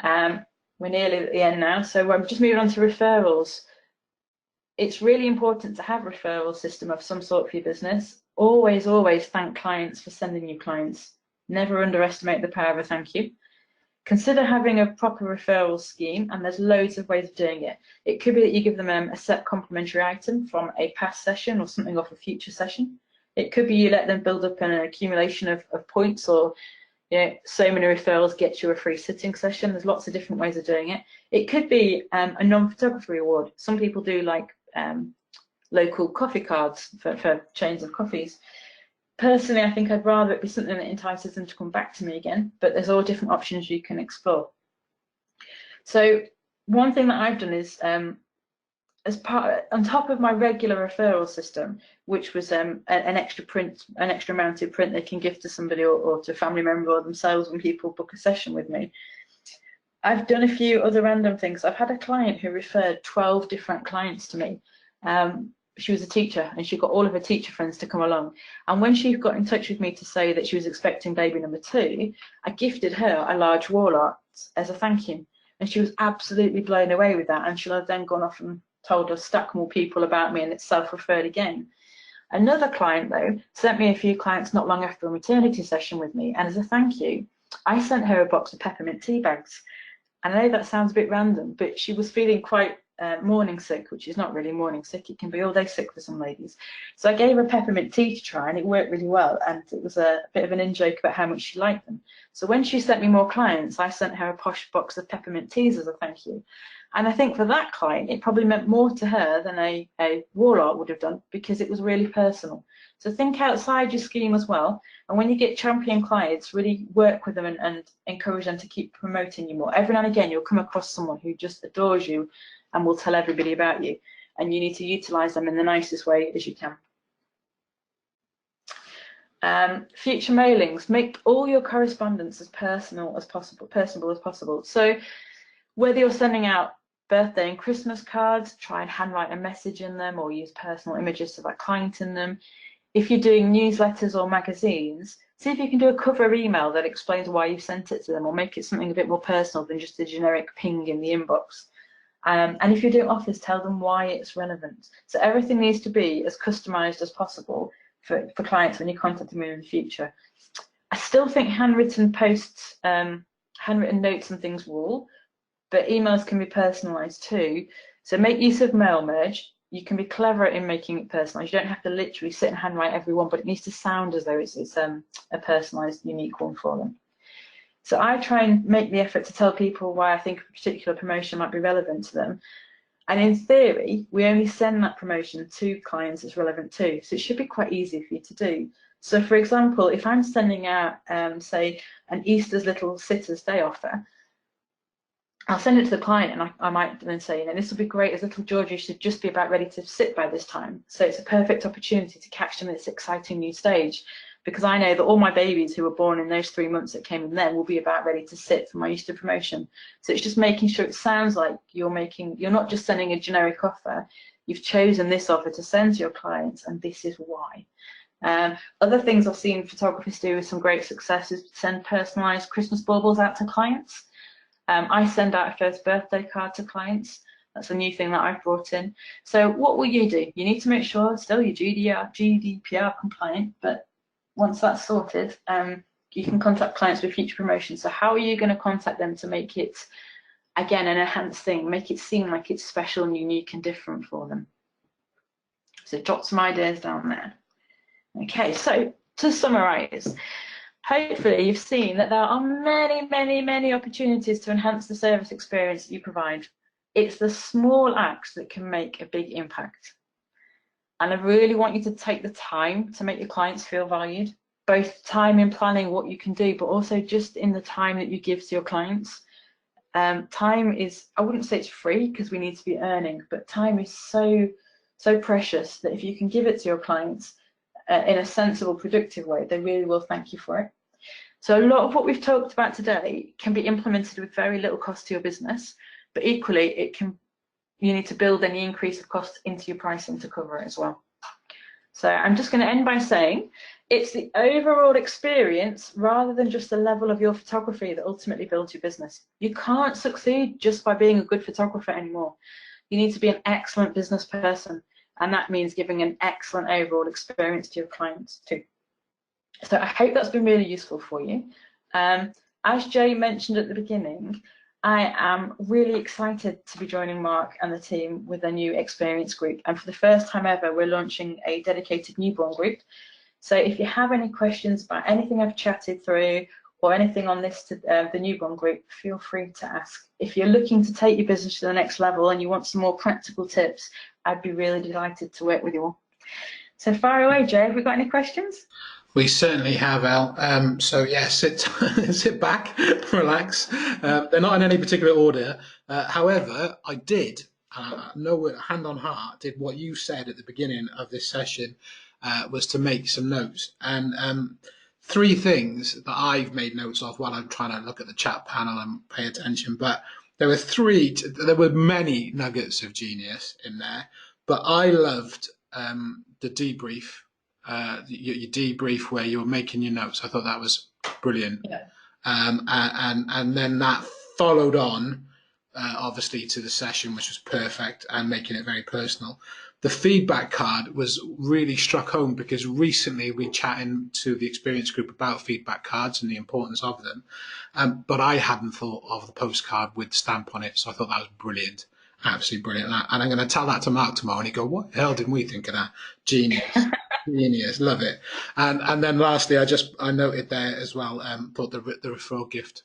that. We're nearly at the end now, so I'm just moving on to referrals. It's really important to have a referral system of some sort for your business. Always, always thank clients for sending you clients. Never underestimate the power of a thank you. Consider having a proper referral scheme, and there's loads of ways of doing it. It could be that you give them a set complimentary item from a past session or something off a future session. It could be you let them build up an accumulation of points, or so many referrals get you a free sitting session. There's lots of different ways of doing it. It could be a non-photography award. Some people do like local coffee cards for chains of coffees. Personally, I think I'd rather it be something that entices them to come back to me again, but there's all different options you can explore. So one thing that I've done is, on top of my regular referral system, which was an extra mounted print they can give to somebody or to a family member or themselves when people book a session with me, I've done a few other random things. I've had a client who referred 12 different clients to me. She was a teacher, and she got all of her teacher friends to come along. And when she got in touch with me to say that she was expecting baby number 2, I gifted her a large wall art as a thank you. And she was absolutely blown away with that. And she'll have then gone off and told or stuck more people about me, and it's self-referred again. Another client, though, sent me a few clients not long after a maternity session with me, and as a thank you, I sent her a box of peppermint tea bags. And I know that sounds a bit random, but she was feeling quite morning sick, which is not really morning sick. It can be all day sick for some ladies. So I gave her peppermint tea to try, and it worked really well. And it was a bit of an in-joke about how much she liked them. So when she sent me more clients, I sent her a posh box of peppermint teas as a thank you. And I think for that client, it probably meant more to her than a wall art would have done, because it was really personal. So think outside your scheme as well. And when you get champion clients, really work with them and encourage them to keep promoting you more. Every now and again, you'll come across someone who just adores you and will tell everybody about you. And you need to utilize them in the nicest way as you can. Future mailings, make all your correspondence as personal as possible. So whether you're sending out birthday and Christmas cards, try and handwrite a message in them or use personal images of that client in them. If you're doing newsletters or magazines, see if you can do a cover email that explains why you sent it to them, or make it something a bit more personal than just a generic ping in the inbox. And if you're doing offers, tell them why it's relevant. So everything needs to be as customized as possible for clients when you contact them in the future. I still think handwritten posts, handwritten notes and things rule, but emails can be personalized too. So make use of mail merge. You can be clever in making it personalized. You don't have to literally sit and handwrite every one, but it needs to sound as though it's a personalized, unique one for them. So I try and make the effort to tell people why I think a particular promotion might be relevant to them. And in theory, we only send that promotion to clients it's relevant to. So it should be quite easy for you to do. So for example, if I'm sending out, say, an Easter's Little Sitters Day offer, I'll send it to the client, and I might then say, this will be great, as little Georgie should just be about ready to sit by this time. So it's a perfect opportunity to catch them at this exciting new stage, because I know that all my babies who were born in those 3 months that came in then will be about ready to sit for my Easter promotion. So it's just making sure it sounds like you're not just sending a generic offer. You've chosen this offer to send to your clients, and this is why. Other things I've seen photographers do with some great success is send personalised Christmas baubles out to clients. I send out a first birthday card to clients. That's a new thing that I've brought in. So what will you do? You need to make sure still you're GDPR compliant, but once that's sorted, you can contact clients with future promotions. So how are you going to contact them to make it, again, an enhanced thing, make it seem like it's special and unique and different for them? So jot some ideas down there. Okay, so to summarise, hopefully you've seen that there are many opportunities to enhance the service experience that you provide. It's the small acts that can make a big impact. And I really want you to take the time to make your clients feel valued, both time in planning what you can do, but also just in the time that you give to your clients. Time is, I wouldn't say it's free because we need to be earning, but time is so precious that if you can give it to your clients in a sensible, productive way, they really will thank you for it. So a lot of what we've talked about today can be implemented with very little cost to your business, but equally you need to build any increase of cost into your pricing to cover it as well. So I'm just going to end by saying it's the overall experience rather than just the level of your photography that ultimately builds your business. You can't succeed just by being a good photographer anymore. You need to be an excellent business person, and that means giving an excellent overall experience to your clients too. So I hope that's been really useful for you. As Jay mentioned at the beginning, I am really excited to be joining Mark and the team with a new Xperience Group. And for the first time ever, we're launching a dedicated newborn group. So if you have any questions about anything I've chatted through or anything on this, the newborn group, feel free to ask. If you're looking to take your business to the next level and you want some more practical tips, I'd be really delighted to work with you all. So fire away, Jay. Have we got any questions? We certainly have, El. So yeah, sit back, relax. They're not in any particular order. However, I did, hand on heart, did what you said at the beginning of this session, was to make some notes. And 3 things that I've made notes of while I'm trying to look at the chat panel and pay attention. But there were many nuggets of genius in there. But I loved the debrief. Your debrief where you were making your notes. I thought that was brilliant. Yeah. And then that followed on obviously, to the session, which was perfect, and making it very personal. The feedback card was really struck home because recently we chatting to the Xperience Group about feedback cards and the importance of them, but I hadn't thought of the postcard with the stamp on it, so I thought that was brilliant, absolutely brilliant. And I'm going to tell that to Mark tomorrow, and he go, "What the hell didn't we think of that? Genius." Genius, love it. And then lastly, I noted there as well, thought the referral gift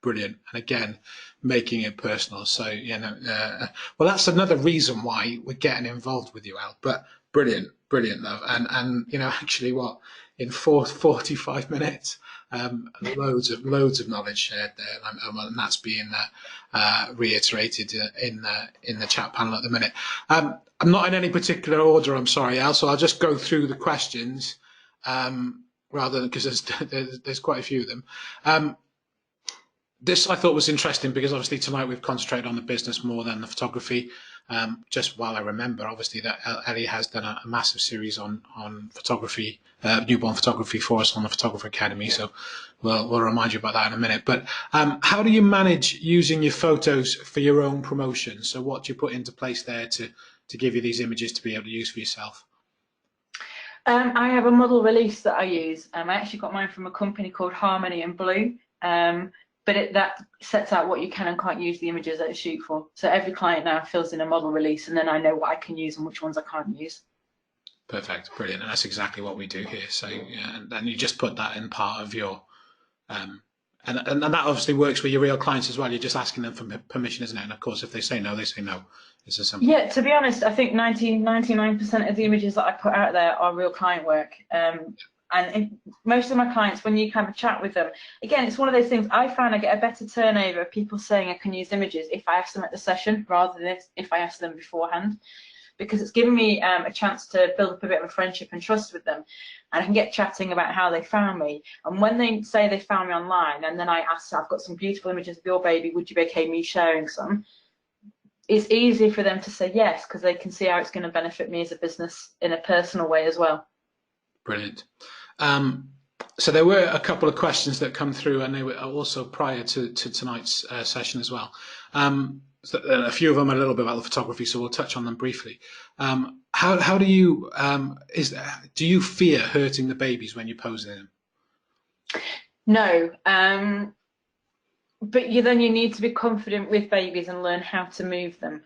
brilliant, and again making it personal. So well, that's another reason why we're getting involved with you, Al. But brilliant, love. And actually, what in 45 minutes, loads of knowledge shared there, and that's being reiterated in the chat panel at the minute. I'm not in any particular order, I'm sorry, Al, so I'll just go through the questions rather than, because there's quite a few of them. This I thought was interesting because obviously tonight we've concentrated on the business more than the photography. Just while I remember, obviously, that Elli has done a massive series on photography, newborn photography for us on the Photographer Academy. So we'll remind you about that in a minute. But how do you manage using your photos for your own promotion? So what do you put into place there to give you these images to be able to use for yourself? I have a model release that I use. I actually got mine from a company called Harmony and Blue. But that sets out what you can and can't use the images that I shoot for. So every client now fills in a model release, and then I know what I can use and which ones I can't use. Perfect, brilliant, and that's exactly what we do here. So and you just put that in part of your, and that obviously works with your real clients as well. You're just asking them for permission, isn't it? And of course, if they say no, they say no. It's as simple. Yeah, to be honest, I think 99% of the images that I put out there are real client work. And most of my clients, when you have a chat with them, again, it's one of those things. I find I get a better turnover of people saying I can use images if I ask them at the session rather than if I ask them beforehand, because it's given me a chance to build up a bit of a friendship and trust with them, and I can get chatting about how they found me. And when they say they found me online, and then I ask, I've got some beautiful images of your baby, would you be okay me sharing some? It's easy for them to say yes, because they can see how it's going to benefit me as a business in a personal way as well. Brilliant. So there were a couple of questions that come through, and they were also prior to tonight's session as well. So a few of them are a little bit about the photography, so we'll touch on them briefly. How do you do you fear hurting the babies when you're posing them? No, but then you need to be confident with babies and learn how to move them.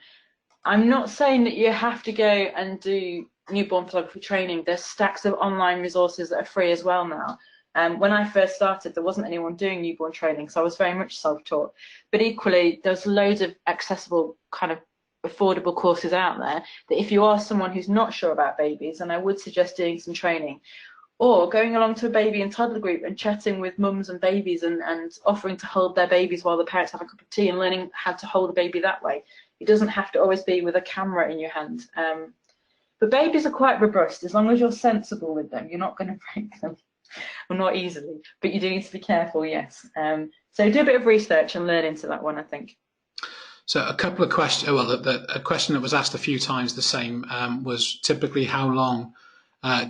I'm not saying that you have to go and do newborn photography training. There's stacks of online resources that are free as well now. When I first started, there wasn't anyone doing newborn training, so I was very much self-taught. But equally, there's loads of accessible, kind of affordable courses out there that if you are someone who's not sure about babies, then I would suggest doing some training. Or going along to a baby and toddler group and chatting with mums and babies and offering to hold their babies while the parents have a cup of tea and learning how to hold a baby that way. It doesn't have to always be with a camera in your hand. But babies are quite robust. As long as you're sensible with them, you're not going to break them. Well, not easily, but you do need to be careful, yes. So do a bit of research and learn into that one, I think. So a couple of questions, well, a question that was asked a few times the same was typically how long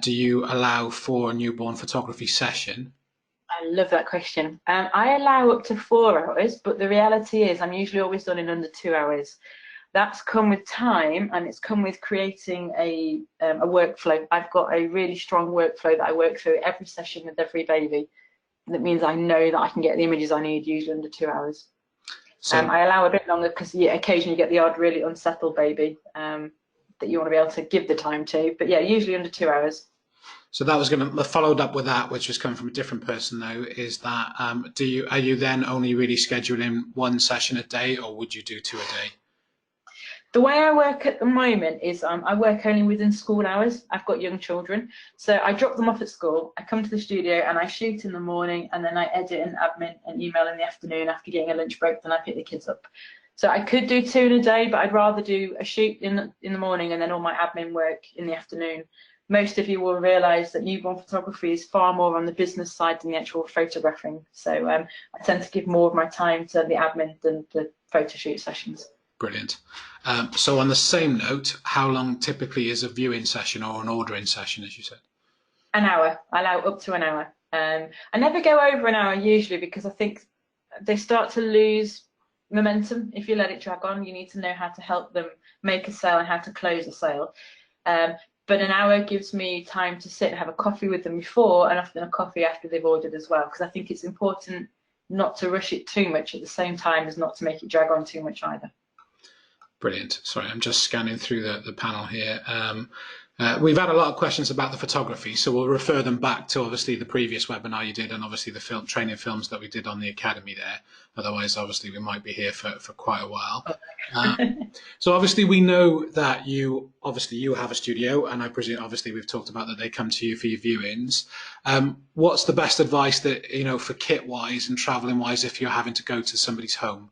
do you allow for a newborn photography session? I love that question. I allow up to 4 hours, but the reality is I'm usually always done in under 2 hours. That's come with time, and it's come with creating a workflow. I've got a really strong workflow that I work through every session with every baby. That means I know that I can get the images I need usually under 2 hours. So I allow a bit longer because occasionally you get the odd really unsettled baby that you want to be able to give the time to. But yeah, usually under 2 hours. So that was going to followed up with that, which was coming from a different person though. Is that are you then only really scheduling one session a day, or would you do 2 a day? The way I work at the moment is I work only within school hours. I've got young children, so I drop them off at school, I come to the studio and I shoot in the morning, and then I edit and admin and email in the afternoon after getting a lunch break, then I pick the kids up. So I could do 2 in a day, but I'd rather do a shoot in the morning and then all my admin work in the afternoon. Most of you will realise that newborn photography is far more on the business side than the actual photographing. So I tend to give more of my time to the admin than the photo shoot sessions. Brilliant. So on the same note, how long typically is a viewing session or an ordering session, as you said? An hour. I allow up to an hour. I never go over an hour usually, because I think they start to lose momentum. If you let it drag on, you need to know how to help them make a sale and how to close a sale. But an hour gives me time to sit and have a coffee with them before, and often a coffee after they've ordered as well, because I think it's important not to rush it too much at the same time as not to make it drag on too much either. Brilliant. Sorry, I'm just scanning through the panel here. We've had a lot of questions about the photography, so we'll refer them back to obviously the previous webinar you did and obviously the training films that we did on the Academy there. Otherwise, obviously, we might be here for quite a while. So obviously, we know that you have a studio, and I presume obviously we've talked about that they come to you for your viewings. What's the best advice that, for kit-wise and travelling-wise if you're having to go to somebody's home?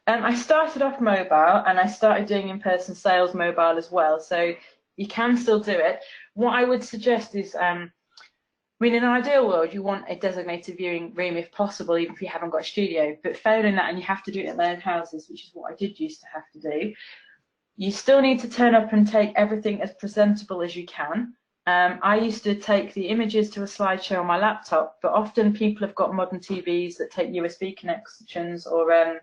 I started off mobile, and I started doing in-person sales mobile as well, so you can still do it. What I would suggest is, in an ideal world, you want a designated viewing room if possible, even if you haven't got a studio. But failing that, and you have to do it at their own houses, which is what I did used to have to do, you still need to turn up and take everything as presentable as you can. I used to take the images to a slideshow on my laptop, but often people have got modern TVs that take USB connections, or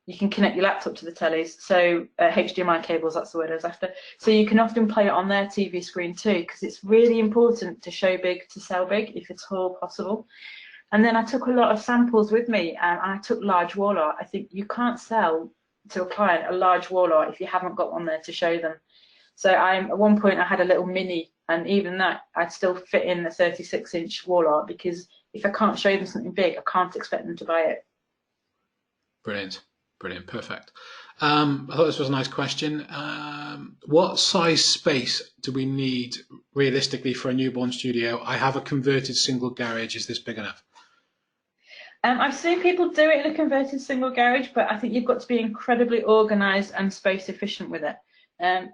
you can connect your laptop to the tellies, so HDMI cables, that's the word I was after. So you can often play it on their TV screen too, because it's really important to show big to sell big, if at all possible. And then I took a lot of samples with me, and I took large wall art. I think you can't sell to a client a large wall art if you haven't got one there to show them. So at one point I had a little mini, and even that I'd still fit in the 36-inch wall art, because if I can't show them something big, I can't expect them to buy it. Brilliant. Brilliant, perfect. I thought this was a nice question. What size space do we need realistically for a newborn studio? I have a converted single garage. Is this big enough? I've seen people do it in a converted single garage, but I think you've got to be incredibly organised and space efficient with it.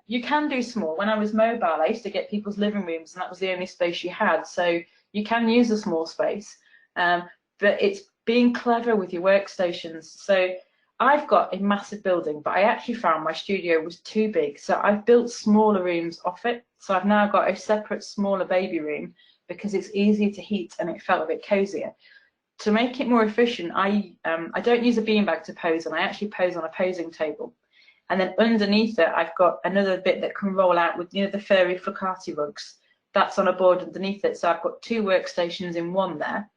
You can do small. When I was mobile, I used to get people's living rooms, and that was the only space you had. So you can use a small space, but it's being clever with your workstations. So I've got a massive building, but I actually found my studio was too big. So I've built smaller rooms off it. So I've now got a separate, smaller baby room, because it's easier to heat and it felt a bit cozier. To make it more efficient, I don't use a beanbag to pose on. I actually pose on a posing table. And then underneath it, I've got another bit that can roll out with, the furry flucati rugs. That's on a board underneath it. So I've got two workstations in one there.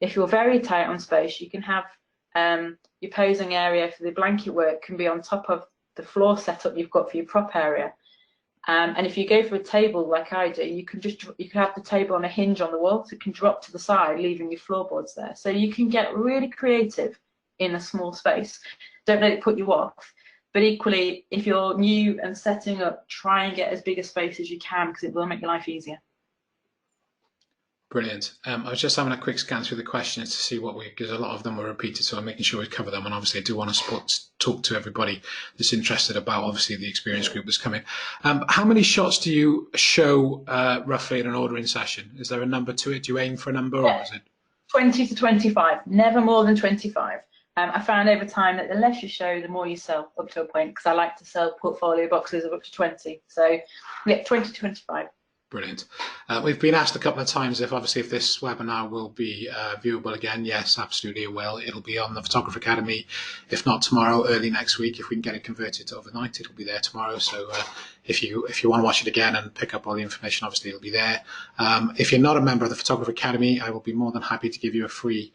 If you're very tight on space, you can have your posing area for the blanket work can be on top of the floor setup you've got for your prop area. And if you go for a table like I do, you can have the table on a hinge on the wall, so it can drop to the side, leaving your floorboards there. So you can get really creative in a small space. Don't let it put you off. But equally, if you're new and setting up, try and get as big a space as you can, because it will make your life easier. Brilliant. I was just having a quick scan through the questions to see because a lot of them were repeated, so I'm making sure we cover them. And obviously, I do want to talk to everybody that's interested about obviously the Xperience Group that's coming. How many shots do you show roughly in an ordering session? Is there a number to it? Do you aim for a number, or is it 20 to 25? Never more than 25. I found over time that the less you show, the more you sell, up to a point, because I like to sell portfolio boxes of up to 20. So yeah, 20 to 25. Brilliant. We've been asked a couple of times if this webinar will be viewable again. Yes, absolutely it will. It'll be on the Photographer Academy, if not tomorrow, early next week. If we can get it converted overnight, it'll be there tomorrow. So if you want to watch it again and pick up all the information, obviously it'll be there. If you're not a member of the Photographer Academy, I will be more than happy to give you a free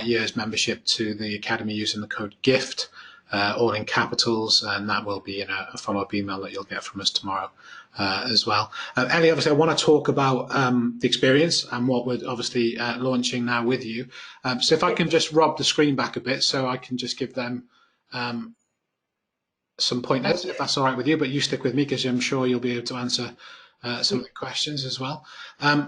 year's membership to the Academy using the code GIFT, all in capitals, and that will be in a follow-up email that you'll get from us tomorrow. As well. Elli, obviously I want to talk about the Xperience and what we're obviously launching now with you. So if I can just rob the screen back a bit so I can just give them some pointers, if that's all right with you, but you stick with me because I'm sure you'll be able to answer some of the questions as well.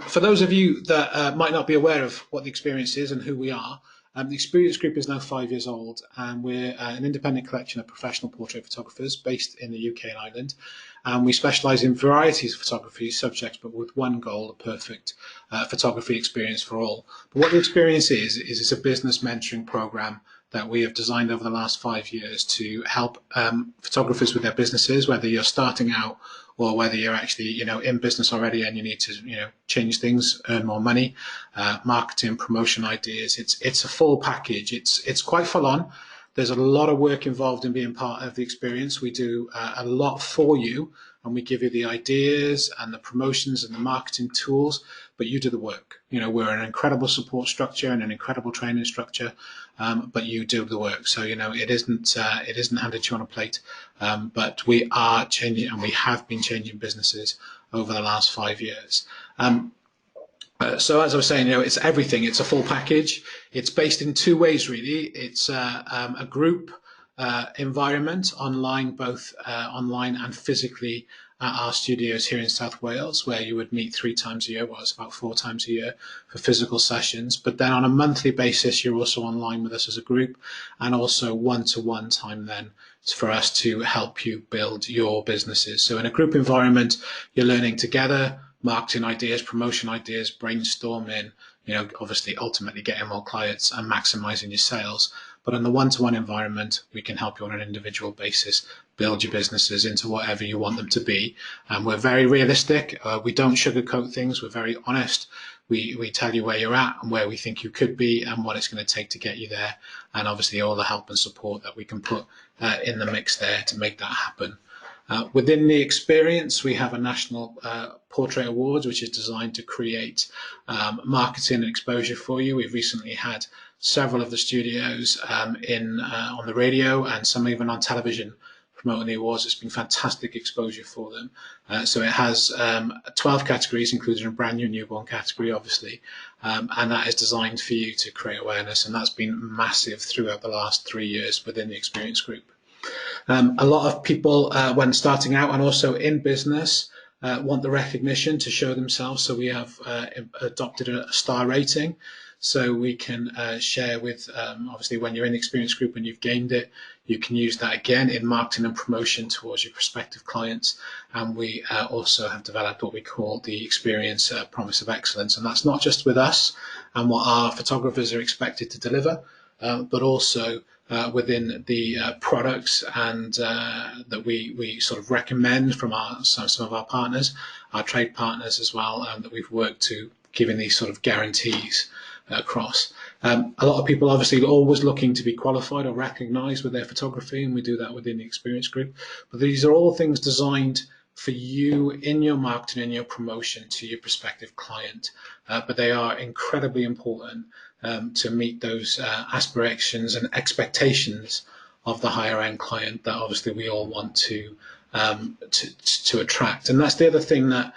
For those of you that might not be aware of what the Xperience is and who we are, the Xperience Group is now 5 years old, and we're an independent collection of professional portrait photographers based in the UK and Ireland. And we specialise in varieties of photography subjects, but with one goal: a perfect photography experience for all. But what the Xperience is it's a business mentoring program that we have designed over the last 5 years to help photographers with their businesses, whether you're starting out or whether you're actually, in business already and you need to, change things, earn more money, marketing, promotion ideas. It's a full package. It's quite full on. there's a lot of work involved in being part of the experience. We do a lot for you, and we give you the ideas and the promotions and the marketing tools, but you do the work. You know, we're an incredible support structure and an incredible training structure, but you do the work. So, you know, it isn't handed to you on a plate, but we are changing, and we have been changing businesses over the last 5 years. So as I was saying, you know, it's everything. It's a full package. It's based in two ways, really. It's a group environment online, both online and physically at our studios here in South Wales, where you would meet 3 times a year. Well, it's about 4 times a year for physical sessions. But then on a monthly basis, you're also online with us as a group, and also one-to-one time then for us to help you build your businesses. So in a group environment, you're learning together, marketing ideas, promotion ideas, brainstorming, you know, obviously ultimately getting more clients and maximizing your sales. But in the one-to-one environment, we can help you on an individual basis build your businesses into whatever you want them to be. And we're very realistic. We don't sugarcoat things. We're very honest. We tell you where you're at and where we think you could be and what it's going to take to get you there. And obviously all the help and support that we can put in the mix there to make that happen. Within the experience, we have a National Portrait Awards, which is designed to create marketing and exposure for you. We've recently had several of the studios on the radio, and some even on television promoting the awards. It's been fantastic exposure for them. So it has 12 categories, including a brand new newborn category, obviously, and that is designed for you to create awareness, and that's been massive throughout the last 3 years within the Xperience Group. A lot of people, when starting out and also in business, want the recognition to show themselves. So we have adopted a star rating, so we can share with, obviously, when you're in the Xperience Group and you've gained it, you can use that again in marketing and promotion towards your prospective clients. And we also have developed what we call the Xperience Promise of Excellence. And that's not just with us and what our photographers are expected to deliver, but also within the products and that we sort of recommend from some of our partners, our trade partners as well, that we've worked to giving these sort of guarantees across. A lot of people obviously are always looking to be qualified or recognised with their photography, and we do that within the Xperience Group. But these are all things designed for you in your marketing and your promotion to your prospective client. But they are incredibly important to meet those aspirations and expectations of the higher end client that obviously we all want to attract. And that's the other thing that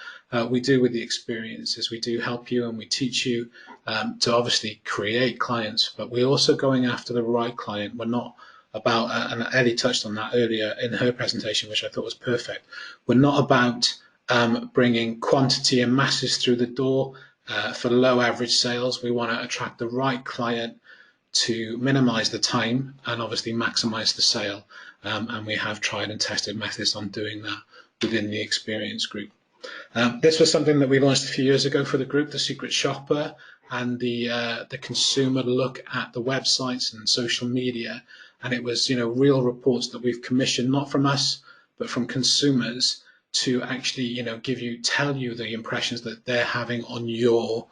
we do with the experience, is we do help you and we teach you to obviously create clients, but we're also going after the right client. We're not about, and Elli touched on that earlier in her presentation, which I thought was perfect. We're not about bringing quantity and masses through the door for low average sales. We want to attract the right client to minimize the time and obviously maximize the sale. And we have tried and tested methods on doing that within the Xperience Group. This was something that we launched a few years ago for the group, the Secret Shopper, and the consumer look at the websites and social media. And it was, you know, real reports that we've commissioned, not from us, but from consumers, to actually, you know, tell you the impressions that they're having on your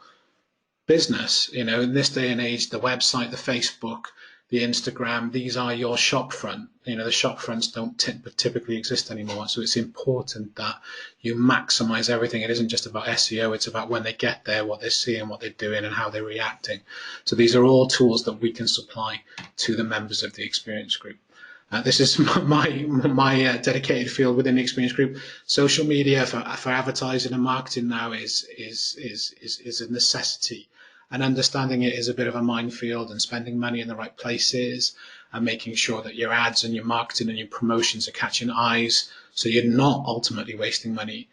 business. You know, in this day and age, the website, the Facebook, the Instagram, these are your shop front. You know, the shop fronts don't typically exist anymore. So it's important that you maximize everything. It isn't just about SEO. It's about when they get there, what they're seeing, what they're doing, and how they're reacting. So these are all tools that we can supply to the members of the Xperience Group. This is my dedicated field within the Xperience Group. Social media for advertising and marketing now is a necessity. And understanding it is a bit of a minefield, and spending money in the right places and making sure that your ads and your marketing and your promotions are catching eyes, so you're not ultimately wasting money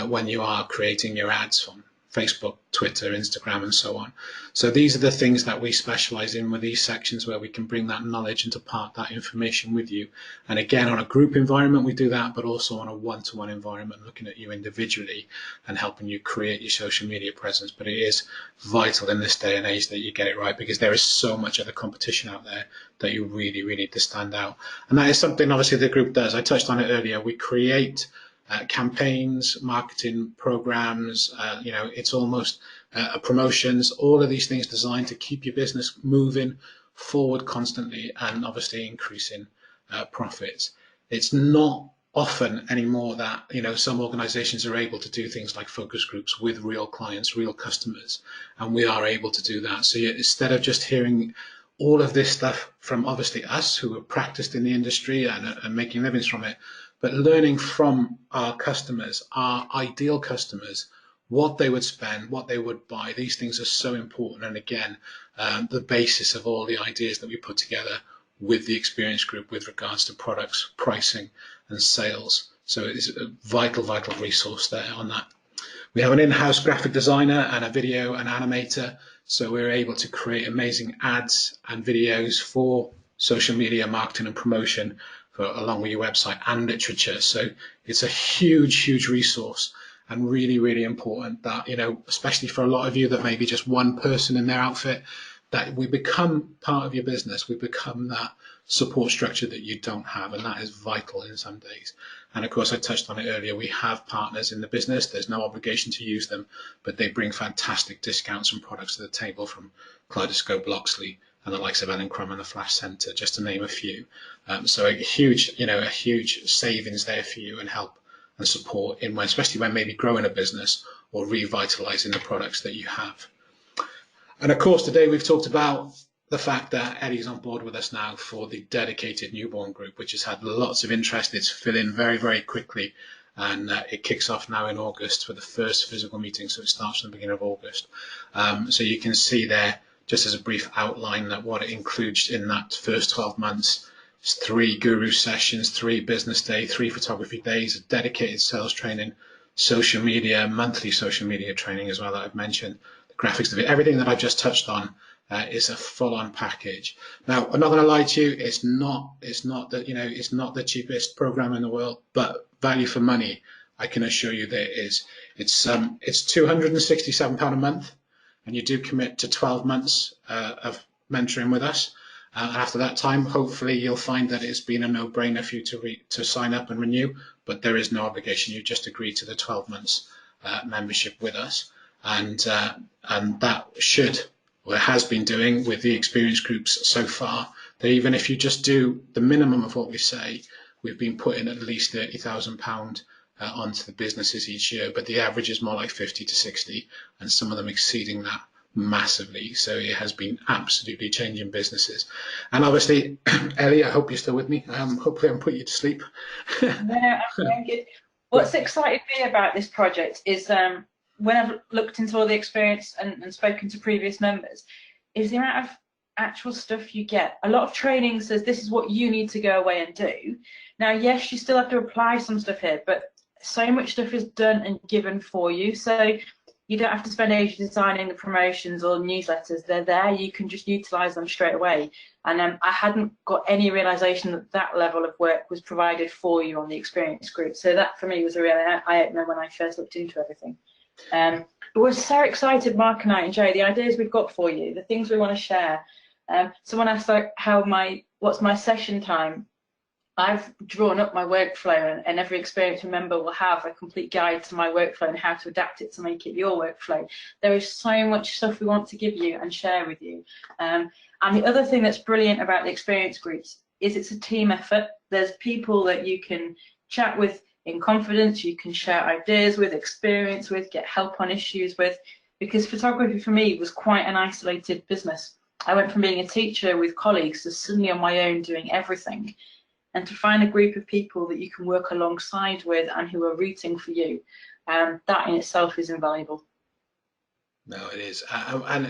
when you are creating your ads on Facebook, Twitter, Instagram, and so on. So these are the things that we specialize in with these sections, where we can bring that knowledge and to part that information with you. And again, on a group environment, we do that, but also on a one-to-one environment, looking at you individually and helping you create your social media presence. But it is vital in this day and age that you get it right, because there is so much other competition out there that you really, really need to stand out. And that is something obviously the group does. I touched on it earlier. We create campaigns, marketing programs, you know, it's almost promotions, all of these things designed to keep your business moving forward constantly and obviously increasing profits. It's not often anymore that, you know, some organizations are able to do things like focus groups with real clients, real customers, and we are able to do that. So instead of just hearing all of this stuff from obviously us who are practiced in the industry and making livings from it, but learning from our customers, our ideal customers, what they would spend, what they would buy. These things are so important. And again, the basis of all the ideas that we put together with the Xperience Group with regards to products, pricing and sales. So it's a vital, vital resource there on that. We have an in-house graphic designer and a video and animator. So we're able to create amazing ads and videos for social media marketing and promotion along with your website and literature. So it's a huge, huge resource and really, really important that, you know, especially for a lot of you that may be just one person in their outfit, that we become part of your business. We become that support structure that you don't have, and that is vital in some days. And of course, I touched on it earlier, we have partners in the business. There's no obligation to use them, but they bring fantastic discounts and products to the table, from Kaleidoscope, Loxley, and the likes of Ellen Crum and the Flash Centre, just to name a few. So a huge, you know, a huge savings there for you and help and support in when, especially when maybe growing a business or revitalising the products that you have. And of course, today we've talked about the fact that Elli's on board with us now for the dedicated newborn group, which has had lots of interest. It's filling very, very quickly, and it kicks off now in August for the first physical meeting. So it starts from the beginning of August. So you can see there, just as a brief outline, that what it includes in that first 12 months is 3 guru sessions, 3 business days, 3 photography days, dedicated sales training, social media, monthly social media training as well that I've mentioned, the graphics of it, everything that I've just touched on. Is a full-on package. Now, I'm not going to lie to you. It's not that, you know, it's not the cheapest program in the world, but value for money, I can assure you that it is. It's £267 a month, and you do commit to 12 months of mentoring with us. And after that time, hopefully, you'll find that it's been a no-brainer for you to sign up and renew. But there is no obligation. You just agree to the 12 months membership with us, and that should, or has been doing with the Xperience groups so far, that even if you just do the minimum of what we say, we've been putting at least £30,000 onto the businesses each year, but the average is more like 50 to 60, and some of them exceeding that massively. So it has been absolutely changing businesses. And obviously, Elli, I hope you're still with me. Hopefully I'm putting you to sleep. No, I'm good. What's excited me about this project is when I've looked into all the experience and spoken to previous members, is the amount of actual stuff you get. A lot of training says this is what you need to go away and do. Now, yes, you still have to apply some stuff here, but so much stuff is done and given for you. So you don't have to spend ages designing the promotions or newsletters. They're there. You can just utilise them straight away. And I hadn't got any realisation that that level of work was provided for you on the Xperience Group. So that for me was a real eye-opener when I first looked into everything. We're so excited, Mark and I and Joe, the ideas we've got for you, the things we want to share. Someone asked like what's my session time. I've drawn up my workflow, and every Xperience member will have a complete guide to my workflow and how to adapt it to make it your workflow. There is so much stuff we want to give you and share with you. And the other thing that's brilliant about the Xperience groups is it's a team effort. There's people that you can chat with in confidence, you can share ideas with, experience with, get help on issues with, because photography for me was quite an isolated business. I went from being a teacher with colleagues to suddenly on my own doing everything. And to find a group of people that you can work alongside with and who are rooting for you, that in itself is invaluable. No, it is, and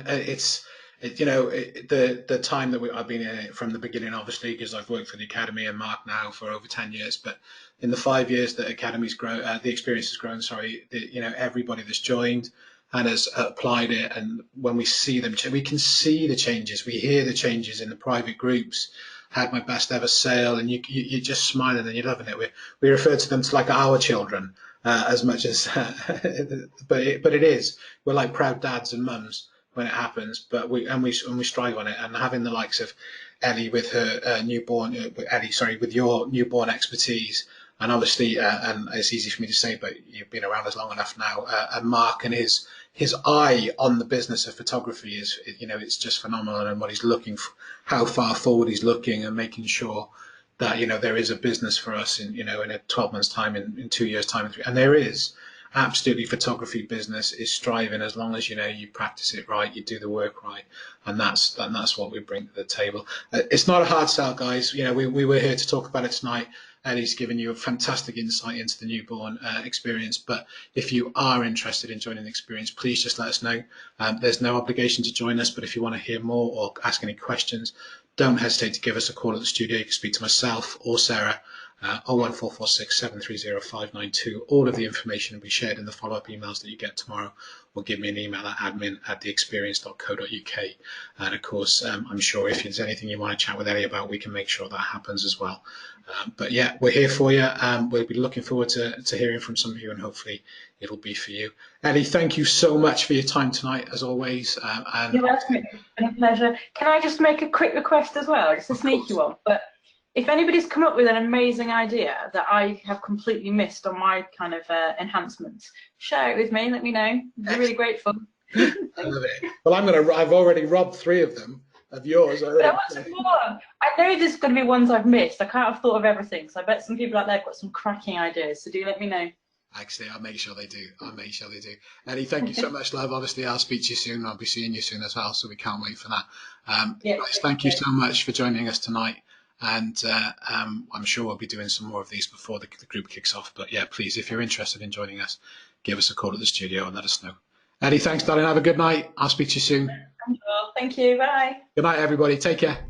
you know, the time that I've been in it from the beginning, obviously, because I've worked for the Academy and Mark now for over 10 years, but in the 5 years that Academy's grown, the Xperience has grown, sorry, you know, everybody that's joined and has applied it, and when we see them, we can see the changes, we hear the changes in the private groups. Had my best ever sale, and you're just smiling and you're loving it. We refer to them to like our children as much as, but it is. We're like proud dads and mums when it happens, but we strive on it. And having the likes of Elli with her with your newborn expertise, and obviously, and it's easy for me to say, but you've been around us long enough now, and Mark and his his eye on the business of photography is, you know, it's just phenomenal, and what he's looking for, how far forward he's looking, and making sure that, you know, there is a business for us in, you know, in a 12 months time, in 2 years time, and there is. Absolutely, photography business is striving as long as, you know, you practice it right, you do the work right, and that's what we bring to the table. It's not a hard sell, guys. You know, we were here to talk about it tonight. Ellie's given you a fantastic insight into the newborn experience, but if you are interested in joining the experience, please just let us know. There's no obligation to join us, but if you want to hear more or ask any questions, don't hesitate to give us a call at the studio. You can speak to myself or Sarah. 01446 730 592. All of the information will be shared in the follow-up emails that you get tomorrow, or give me an email at admin@theexperience.co.uk. And of course, I'm sure if there's anything you want to chat with Ellie about, we can make sure that happens as well. But yeah, we're here for you. We'll be looking forward to hearing from some of you, and hopefully it'll be for you. Ellie, thank you so much for your time tonight, as always. You're welcome. It's been a pleasure. Can I just make a quick request as well? It's a sneaky one, but if anybody's come up with an amazing idea that I have completely missed on my kind of enhancements, share it with me. Let me know. I'd be really grateful. I love it. Well, I've already robbed 3 of them of yours. But I want some more. I know there's going to be ones I've missed. I can't have thought of everything, so I bet some people out there have got some cracking ideas. So do let me know. Actually, I'll make sure they do. Ellie, thank you so much, love. Obviously, I'll speak to you soon. I'll be seeing you soon as well, so we can't wait for that. Guys, thank you so much for joining us tonight. And I'm sure we'll be doing some more of these before the group kicks off. But yeah, please, if you're interested in joining us, give us a call at the studio and let us know. Ellie, thanks, darling. Have a good night. I'll speak to you soon. Thank you. Bye. Good night, everybody. Take care.